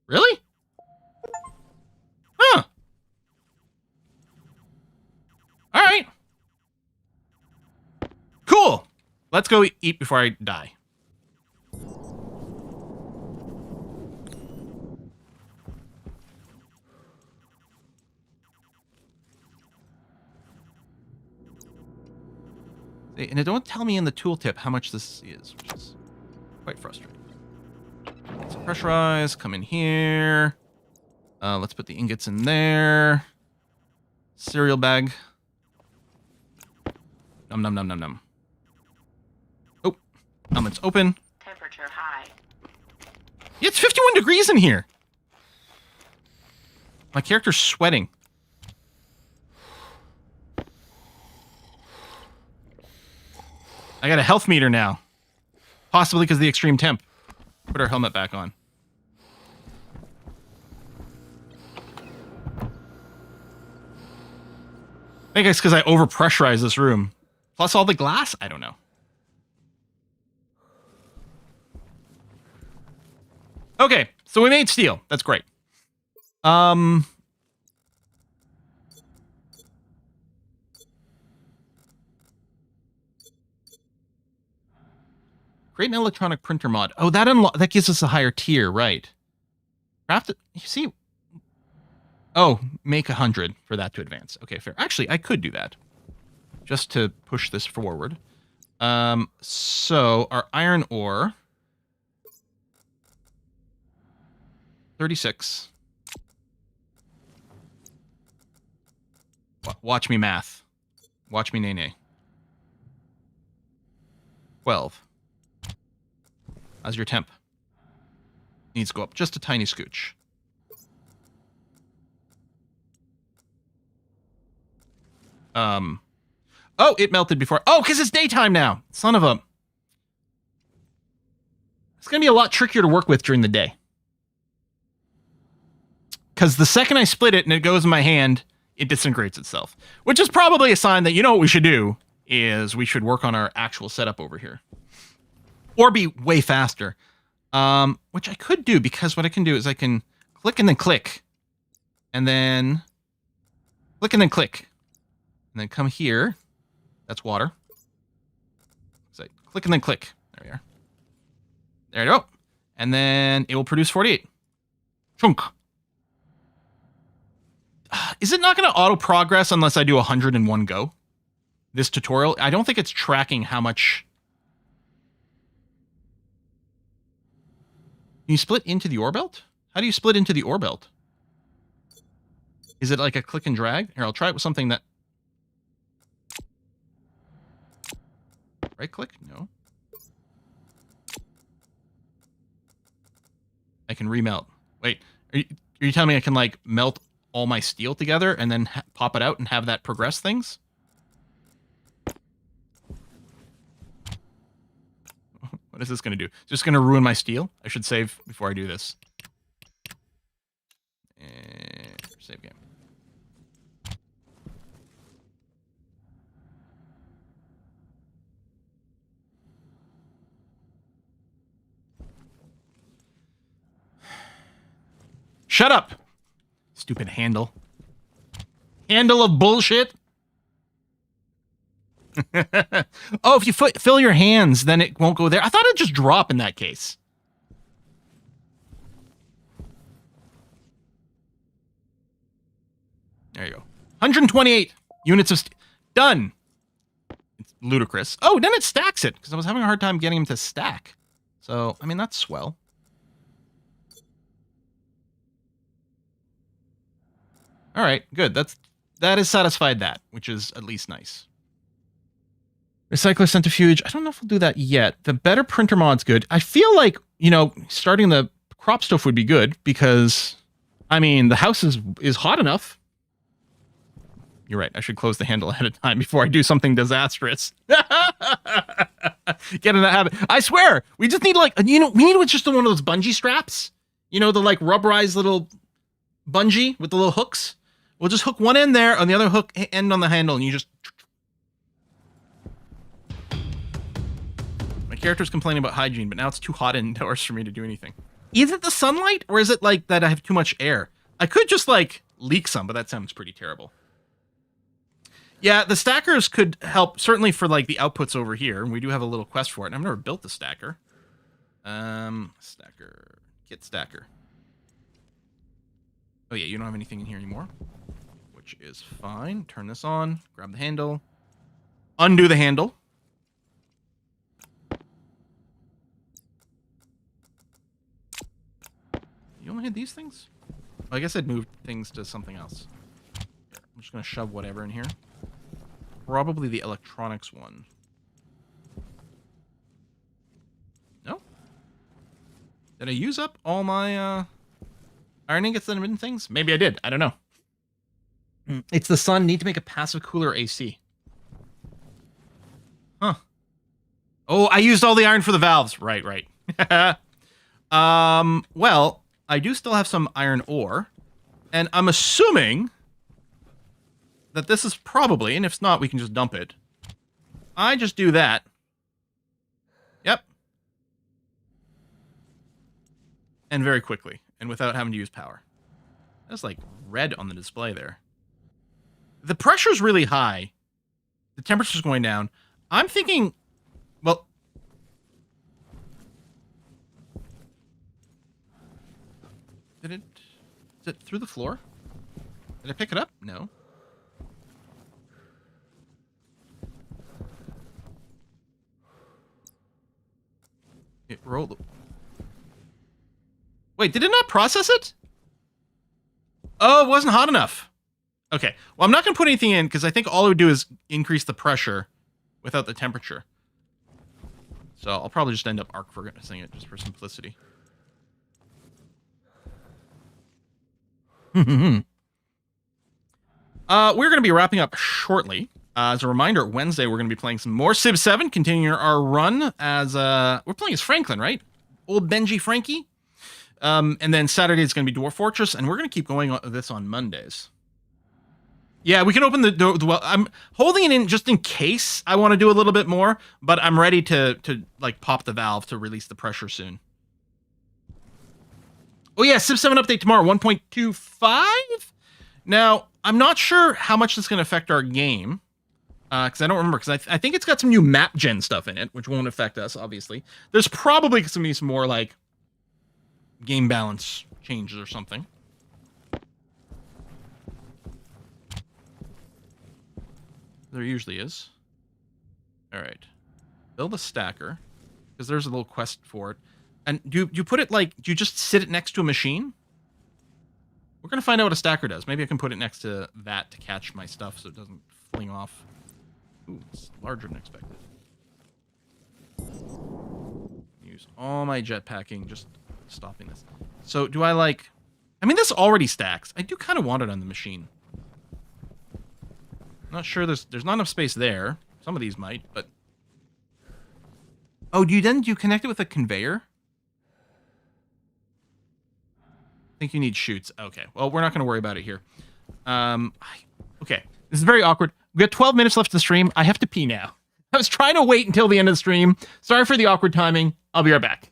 Really? Huh. All right. Cool. Let's go eat before I die. And it don't tell me in the tooltip how much this is, which is quite frustrating. So pressurize, come in here. Let's put the ingots in there. Cereal bag. Num num num num num. Oh, it's open. Temperature high. Yeah, it's 51 degrees in here. My character's sweating. I got a health meter now. Possibly because of the extreme temp. Put our helmet back on. I think it's because I overpressurized this room. Plus all the glass? I don't know. Okay, so we made steel. That's great. Create an electronic printer mod. Oh, that gives us a higher tier, right? Craft it. You see? Oh, make 100 for that to advance. Okay, fair. Actually, I could do that. Just to push this forward. So, our iron ore. 36. Watch me math. Watch me nay-nay. 12. How's your temp? Needs to go up just a tiny scooch. Oh, it melted before. Oh, because it's daytime now. Son of a... It's going to be a lot trickier to work with during the day. Because the second I split it and it goes in my hand, it disintegrates itself. Which is probably a sign that, you know what we should do, is we should work on our actual setup over here. Or be way faster. Which I could do, because what I can do is I can click and then click. And then click and then click. And then come here. That's water. So click and then click. There we are. There you go. And then it will produce 48. Chunk. Is it not going to auto progress unless I do 100 in one go? This tutorial? I don't think it's tracking how much... Can you split into the ore belt? How do you split into the ore belt? Is it like a click and drag? Here, I'll try it with something that... Right click? No. I can remelt. Wait, are you telling me I can like melt all my steel together and then pop it out and have that progress things? What is this going to do? Just going to ruin my steel? I should save before I do this. And save game. Shut up! Stupid handle. Handle of bullshit? Oh, if you fill your hands, then it won't go there. I thought it'd just drop in that case. There you go. 128 units of done. It's ludicrous. Oh, then it stacks it, because I was having a hard time getting him to stack. So, I mean, that's swell. All right, good. That has satisfied that, which is at least nice. Recycler centrifuge. I don't know if we'll do that yet. The better printer mod's good. I feel like, you know, starting the crop stove would be good because, I mean, the house is hot enough. You're right. I should close the handle ahead of time before I do something disastrous. Get in that habit. I swear, we just need like, you know, we need just one of those bungee straps. You know, the like rubberized little bungee with the little hooks. We'll just hook one end there on the other hook end on the handle and you just... character's complaining about hygiene, but now it's too hot indoors for me to do anything. Is it the sunlight, or is it like that I have too much air? I could just like leak some, but that sounds pretty terrible. Yeah, the stackers could help, certainly for like the outputs over here, and we do have a little quest for it. And I've never built the stacker. Stacker. Kit stacker. Oh yeah, you don't have anything in here anymore, which is fine. Turn this on, grab the handle, undo the handle. You only had these things? Oh, I guess I'd moved things to something else. Here, I'm just going to shove whatever in here. Probably the electronics one. No? Did I use up all my iron ingots that have been things? Maybe I did. I don't know. It's the sun. Need to make a passive cooler AC. Huh. Oh, I used all the iron for the valves. Right. Well, I do still have some iron ore, and I'm assuming that this is probably, and if it's not, we can just dump it. I just do that. Yep. And very quickly, and without having to use power. That's like red on the display there. The pressure's really high. The temperature's going down. I'm thinking, well, is it through the floor? Did I pick it up? No. It rolled. Wait, did it not process it? Oh, it wasn't hot enough. Okay. Well, I'm not going to put anything in because I think all it would do is increase the pressure without the temperature. So I'll probably just end up arc furnace-ing it just for simplicity. We're going to be wrapping up shortly. As a reminder, Wednesday we're going to be playing some more Civ 7, continuing our run as we're playing as Franklin, right? Old Benji Frankie. And then Saturday is going to be Dwarf Fortress, and we're going to keep going on this on Mondays. Yeah, we can open the door. Well, I'm holding it in just in case I want to do a little bit more, but I'm ready to like pop the valve to release the pressure soon. Oh yeah, Civ 7 update tomorrow, 1.25. Now I'm not sure how much this is going to affect our game. Because I don't remember, because I think it's got some new map gen stuff in it, which won't affect us, obviously. There's probably going to be some more, like, game balance changes or something. There usually is. Alright. Build a stacker, because there's a little quest for it. And do you put it, like, do you just sit it next to a machine? We're going to find out what a stacker does. Maybe I can put it next to that to catch my stuff so it doesn't fling off. Ooh, it's larger than expected. Use all my jetpacking, just stopping this. So do I like... I mean, this already stacks. I do kind of want it on the machine. I'm not sure there's not enough space there. Some of these might, but... Oh, do you connect it with a conveyor? I think you need chutes. Okay, well, we're not going to worry about it here. Okay, this is very awkward. We got 12 minutes left to the stream. I have to pee now. I was trying to wait until the end of the stream. Sorry for the awkward timing. I'll be right back.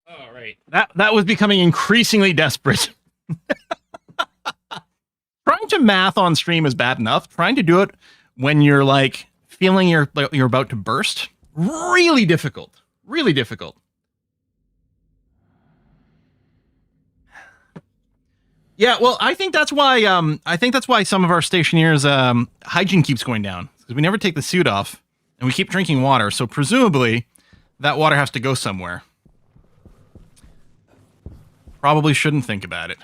All right. That was becoming increasingly desperate. Trying to math on stream is bad enough. Trying to do it when you're like feeling you're about to burst, really difficult. Really difficult. Yeah, well, I think that's why some of our stationeers hygiene keeps going down, because we never take the suit off and we keep drinking water. So presumably that water has to go somewhere. Probably shouldn't think about it.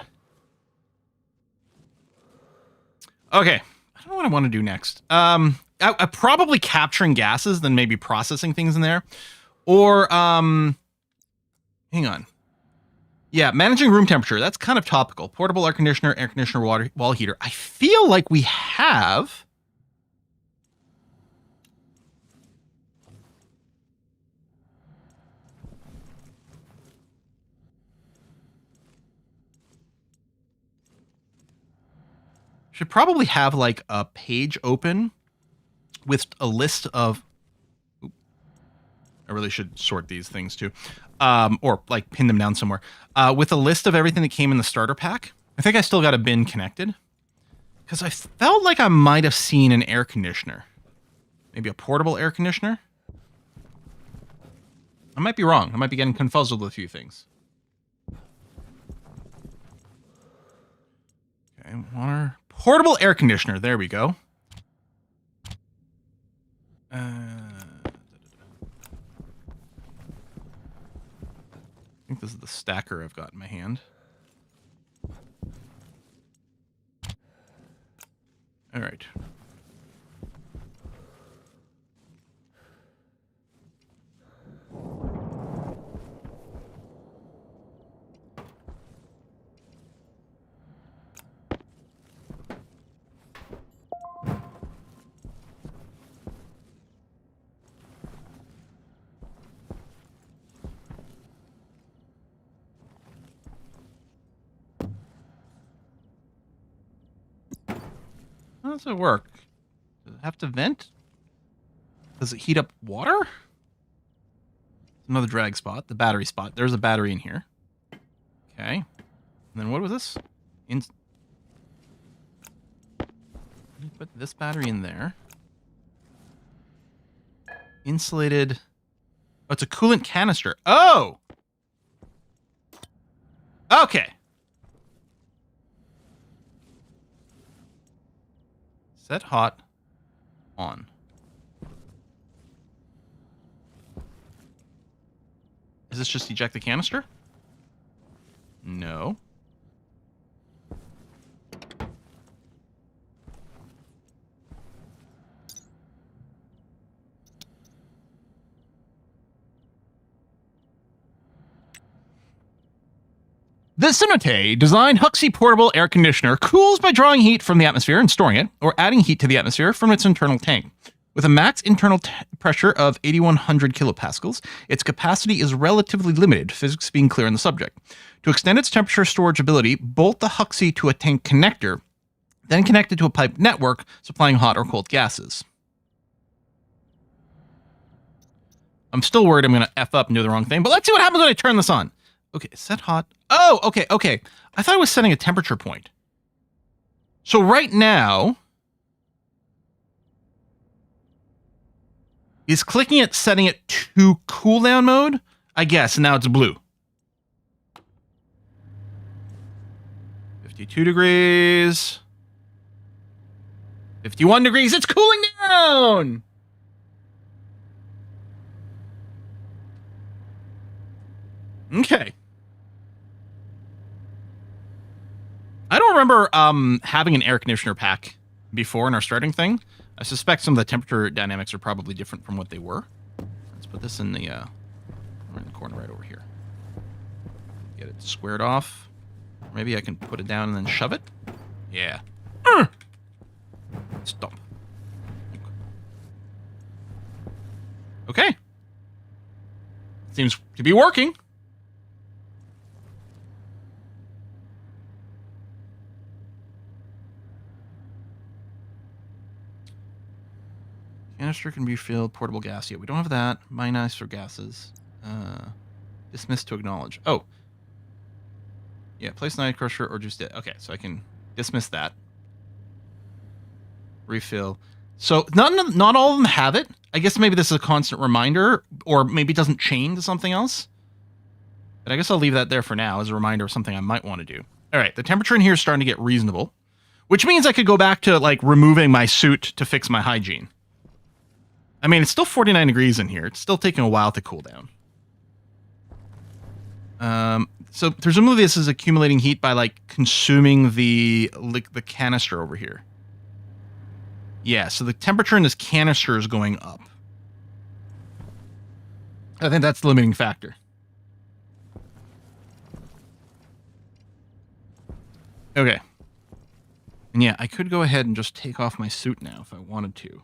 Okay, I don't know what I want to do next. I probably capturing gases, then maybe processing things in there, or hang on. Yeah, managing room temperature. That's kind of topical. Portable air conditioner, wall heater. I feel like we have. Should probably have like a page open with a list of. I really should sort these things too. Or like pin them down somewhere. With a list of everything that came in the starter pack. I think I still got a bin connected. Because I felt like I might have seen an air conditioner. Maybe a portable air conditioner? I might be wrong. I might be getting confuzzled with a few things. Okay, water. Portable air conditioner. There we go. I think this is the stacker I've got in my hand. All right. How does it work? Does it have to vent? Does it heat up water? Another drag spot, the battery spot. There's a battery in here. Okay. And then what was this? Put this battery in there. Insulated. Oh, it's a coolant canister. Oh! Okay. Set hot. On. Is this just eject the canister? No. The Cinete designed Huxley portable air conditioner cools by drawing heat from the atmosphere and storing it, or adding heat to the atmosphere from its internal tank. With a max internal pressure of 8,100 kilopascals, its capacity is relatively limited, physics being clear on the subject. To extend its temperature storage ability, bolt the Huxley to a tank connector, then connect it to a pipe network supplying hot or cold gases. I'm still worried I'm going to F up and do the wrong thing, but let's see what happens when I turn this on. Okay, set hot. Oh, okay. I thought I was setting a temperature point. So right now, is clicking it setting it to cooldown mode? I guess, and now it's blue. 52 degrees. 51 degrees, it's cooling down! Okay. I don't remember having an air conditioner pack before in our starting thing. I suspect some of the temperature dynamics are probably different from what they were. Let's put this in the corner right over here. Get it squared off. Maybe I can put it down and then shove it. Yeah. Stop. Okay. Seems to be working. Canister can be filled. Portable gas. Yeah, we don't have that. Minus for gases. Dismiss to acknowledge. Oh. Yeah, place night crusher or just it. Okay, so I can dismiss that. Refill. So not all of them have it. I guess maybe this is a constant reminder, or maybe it doesn't chain to something else. But I guess I'll leave that there for now as a reminder of something I might want to do. All right, the temperature in here is starting to get reasonable, which means I could go back to, like, removing my suit to fix my hygiene. I mean, it's still 49 degrees in here. It's still taking a while to cool down. So presumably this is accumulating heat by, like, consuming the canister over here. Yeah, so the temperature in this canister is going up. I think that's the limiting factor. Okay. And yeah, I could go ahead and just take off my suit now if I wanted to.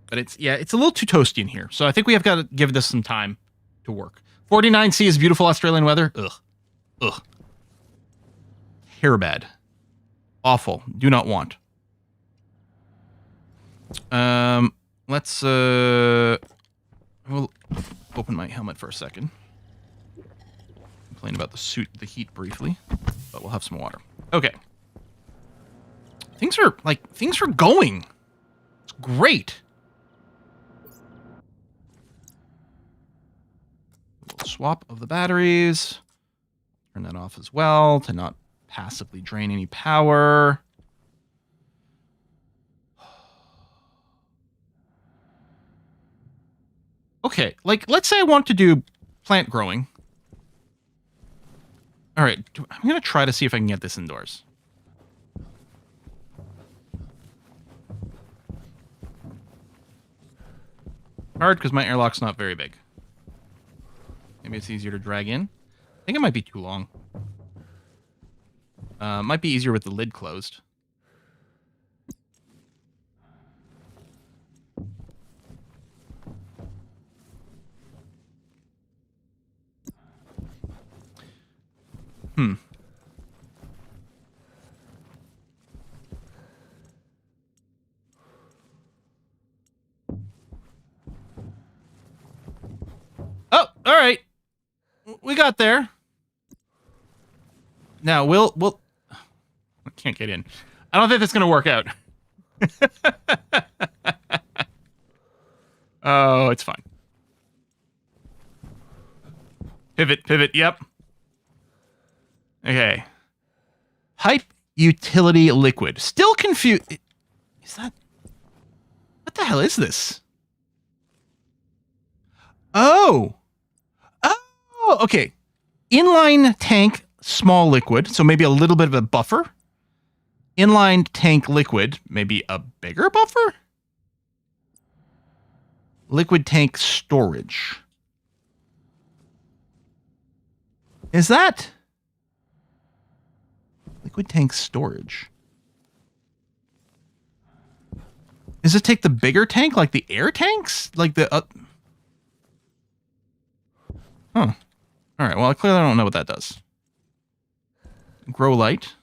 But it's a little too toasty in here. So I think we have got to give this some time to work. 49C is beautiful Australian weather. Ugh. Ugh. Hair bad. Awful. Do not want. Let's we'll open my helmet for a second. Complain about the heat briefly, but we'll have some water. Okay. Things are going. It's great. A little swap of the batteries. Turn that off as well to not passively drain any power. Okay, like, let's say I want to do plant growing. All right, I'm going to try to see if I can get this indoors. Hard, because my airlock's not very big. Maybe it's easier to drag in. I think it might be too long. Might be easier with the lid closed. Oh, all right. We got there. Now, we'll... I can't get in. I don't think that's going to work out. Oh, it's fine. Pivot, yep. Okay. Pipe utility liquid. Still confused. Is that... What the hell is this? Oh, okay. Inline tank, small liquid, so maybe a little bit of a buffer. Inline tank liquid, maybe a bigger buffer. Liquid tank storage. Is that liquid tank storage? Does it take the bigger tank, like the air tanks? Like the... Huh. All right, well, I clearly don't know what that does. Grow light.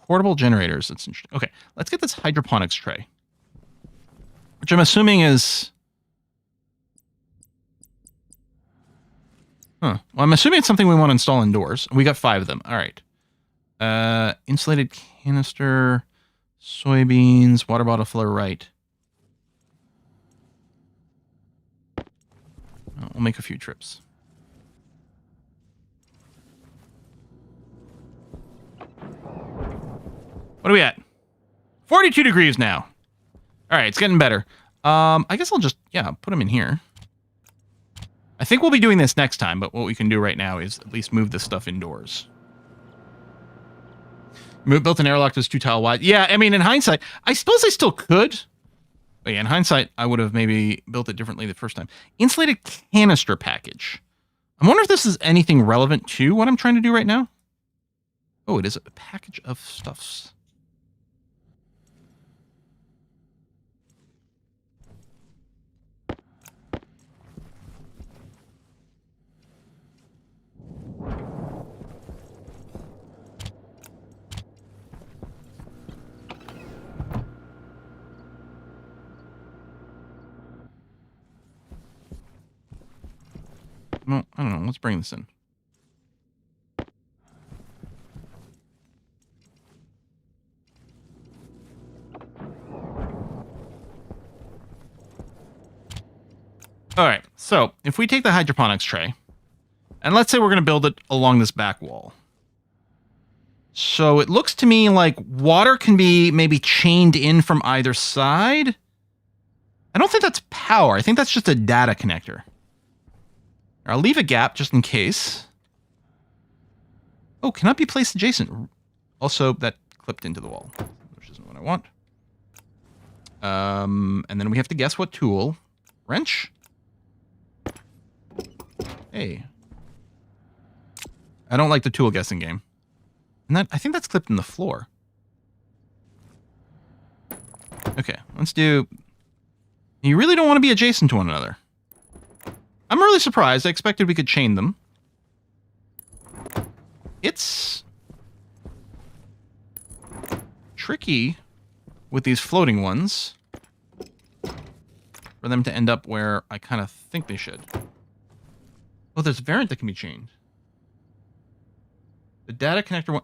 Portable generators. That's interesting. Okay, let's get this hydroponics tray. Which I'm assuming is... Huh. Well, I'm assuming it's something we want to install indoors. We got 5 of them. All right. Insulated canister, soybeans, water bottle filler right. We'll make a few trips. What are we at? 42 degrees now. All right, it's getting better. I guess I'll just, put them in here. I think we'll be doing this next time, but what we can do right now is at least move this stuff indoors. Built an airlock that's 2 tile wide. Yeah, I mean, in hindsight, I suppose I still could. But yeah, in hindsight, I would have maybe built it differently the first time. Insulated canister package. I wonder if this is anything relevant to what I'm trying to do right now. Oh, it is a package of stuffs. Well, I don't know. Let's bring this in. All right, so if we take the hydroponics tray, and let's say we're going to build it along this back wall. So it looks to me like water can be maybe chained in from either side. I don't think that's power. I think that's just a data connector. I'll leave a gap just in case. Oh, cannot be placed adjacent. Also, that clipped into the wall, which isn't what I want. And then we have to guess what tool. Wrench? Hey. I don't like the tool guessing game. And that I think that's clipped in the floor. Okay, let's do... You really don't want to be adjacent to one another. I'm really surprised. I expected we could chain them. It's tricky with these floating ones for them to end up where I kind of think they should. Oh, there's a variant that can be chained. The data connector one...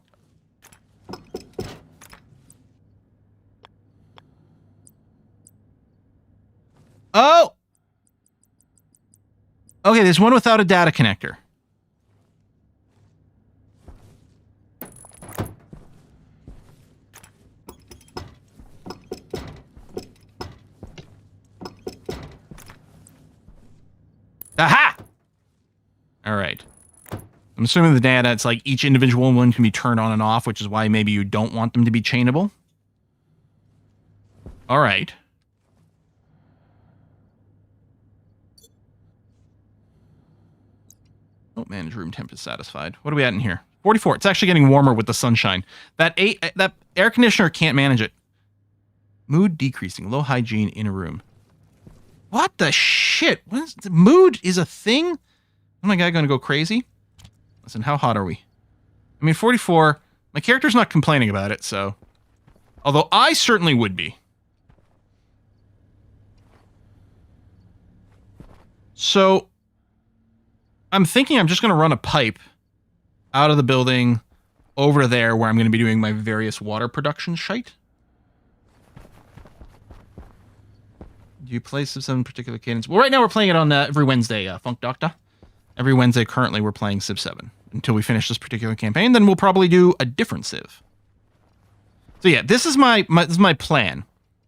Oh! Okay, there's one without a data connector. Aha! All right. I'm assuming the data, it's like each individual one can be turned on and off, which is why maybe you don't want them to be chainable. All right. Oh, manage room temp is satisfied. What are we at in here? 44. It's actually getting warmer with the sunshine. That air conditioner can't manage it. Mood decreasing. Low hygiene in a room. What the shit? Mood is a thing? Oh my god, going to go crazy? Listen, how hot are we? I mean, 44. My character's not complaining about it, so... Although I certainly would be. So... I'm thinking I'm just going to run a pipe out of the building over there where I'm going to be doing my various water production shite. Do you play some particular cadence? Well, right now we're playing it on every Wednesday, Funk Doctor. Every Wednesday currently we're playing Civ 7 until we finish this particular campaign. Then we'll probably do a different Civ. So yeah, this is my plan,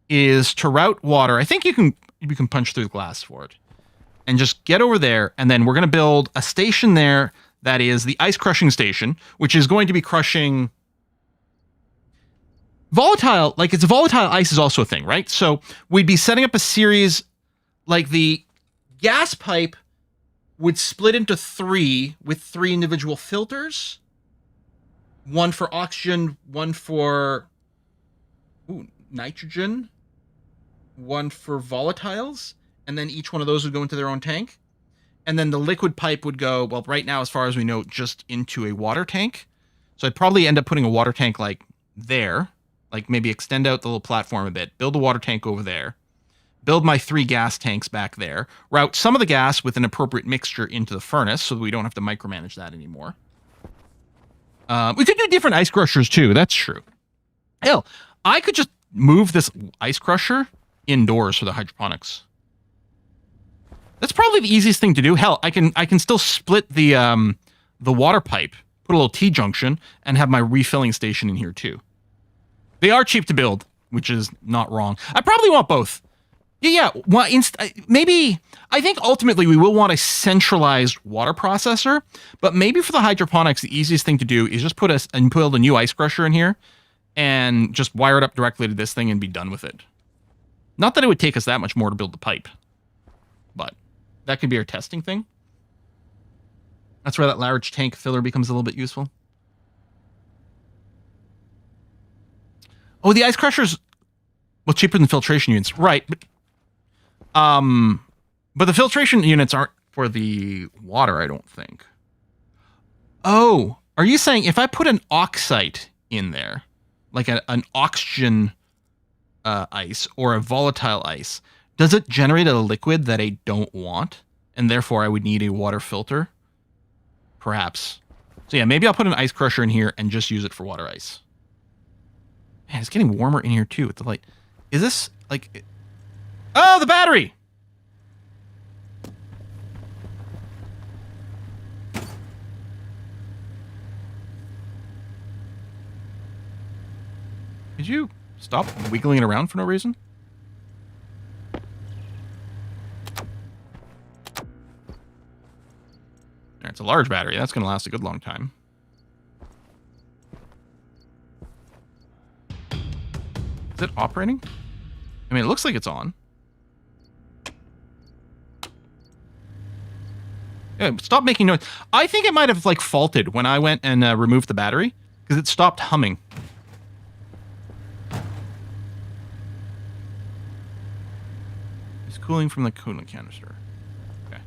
is to route water. I think you can punch through the glass for it. And just get over there, and then we're going to build a station there that is the ice crushing station, which is going to be crushing volatile, like it's volatile ice is also a thing, right? So we'd be setting up a series, like the gas pipe would split into 3 with 3 individual filters. One for oxygen, one for nitrogen, one for volatiles. And then each one of those would go into their own tank. And then the liquid pipe would go, well, right now, as far as we know, just into a water tank. So I'd probably end up putting a water tank like there, like maybe extend out the little platform a bit, build a water tank over there, build my 3 gas tanks back there, route some of the gas with an appropriate mixture into the furnace so that we don't have to micromanage that anymore. We could do different ice crushers too. That's true. Hell, I could just move this ice crusher indoors for the hydroponics. That's probably the easiest thing to do. Hell, I can still split the water pipe, put a little T-junction, and have my refilling station in here too. They are cheap to build, which is not wrong. I probably want both. Yeah. Well, maybe I think ultimately we will want a centralized water processor, but maybe for the hydroponics, the easiest thing to do is just build a new ice crusher in here, and just wire it up directly to this thing and be done with it. Not that it would take us that much more to build the pipe, but. That could be our testing thing. That's where that large tank filler becomes a little bit useful. Oh, the ice crushers, well, cheaper than filtration units, right? But the filtration units aren't for the water, I don't think. Oh, are you saying if I put an oxide in there, like an oxygen ice or a volatile ice, does it generate a liquid that I don't want? and therefore I would need a water filter. Perhaps. So yeah, maybe I'll put an ice crusher in here and just use it for water ice. Man, it's getting warmer in here too with the light. Is this like... Oh, the battery! Did you stop wiggling it around for no reason? It's a large battery. That's going to last a good long time. Is it operating? I mean, it looks like it's on. Yeah, stop making noise. I think it might have like faulted when I went and removed the battery because it stopped humming. It's cooling from the coolant canister. Okay.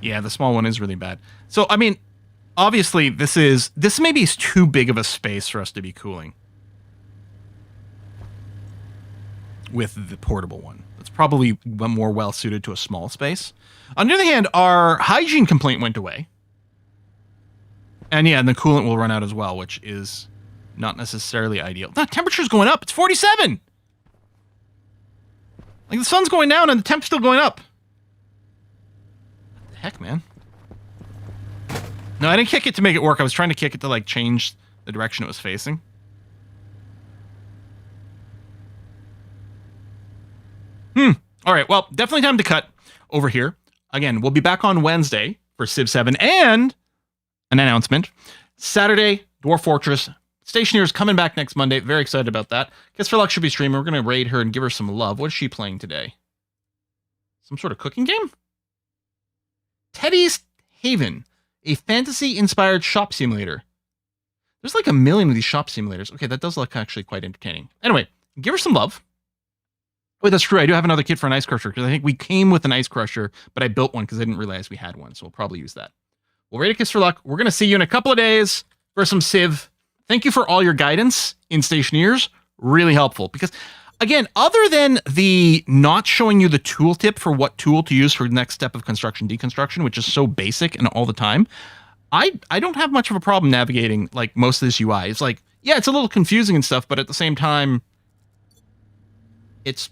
Yeah, the small one is really bad. So, I mean, obviously this maybe is too big of a space for us to be cooling with the portable one. It's probably more well suited to a small space. On the other hand, our hygiene complaint went away. And yeah, and the coolant will run out as well, which is not necessarily ideal. The temperature's going up. It's 47. Like the sun's going down and the temp's still going up. What the heck, man? No, I didn't kick it to make it work. I was trying to kick it to like change the direction it was facing. All right, well, definitely time to cut over here. Again, we'll be back on Wednesday for Civ 7 and an announcement. Saturday, Dwarf Fortress. Stationeers coming back next Monday. Very excited about that. Guess for luck should be streaming. We're going to raid her and give her some love. What is she playing today? Some sort of cooking game? Teddy's Haven, a fantasy-inspired shop simulator. There's like a million of these shop simulators. Okay, that does look actually quite entertaining. Anyway, give her some love. Wait, that's true. I do have another kit for an ice crusher because I think we came with an ice crusher, but I built one because I didn't realize we had one. So we'll probably use that. We'll rate a kiss for luck. We're going to see you in a couple of days for some Civ. Thank you for all your guidance in Stationeers. Really helpful because, again, other than the not showing you the tooltip for what tool to use for the next step of construction deconstruction, which is so basic and all the time, I don't have much of a problem navigating like most of this UI. It's like, yeah, it's a little confusing and stuff, but at the same time, it's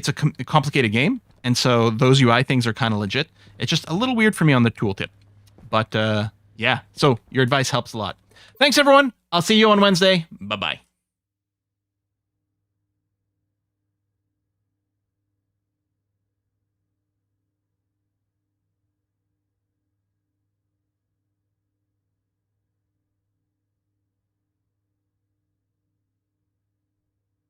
a complicated game, and so those UI things are kind of legit. It's just a little weird for me on the tooltip. But, yeah, so your advice helps a lot. Thanks, everyone. I'll see you on Wednesday. Bye-bye.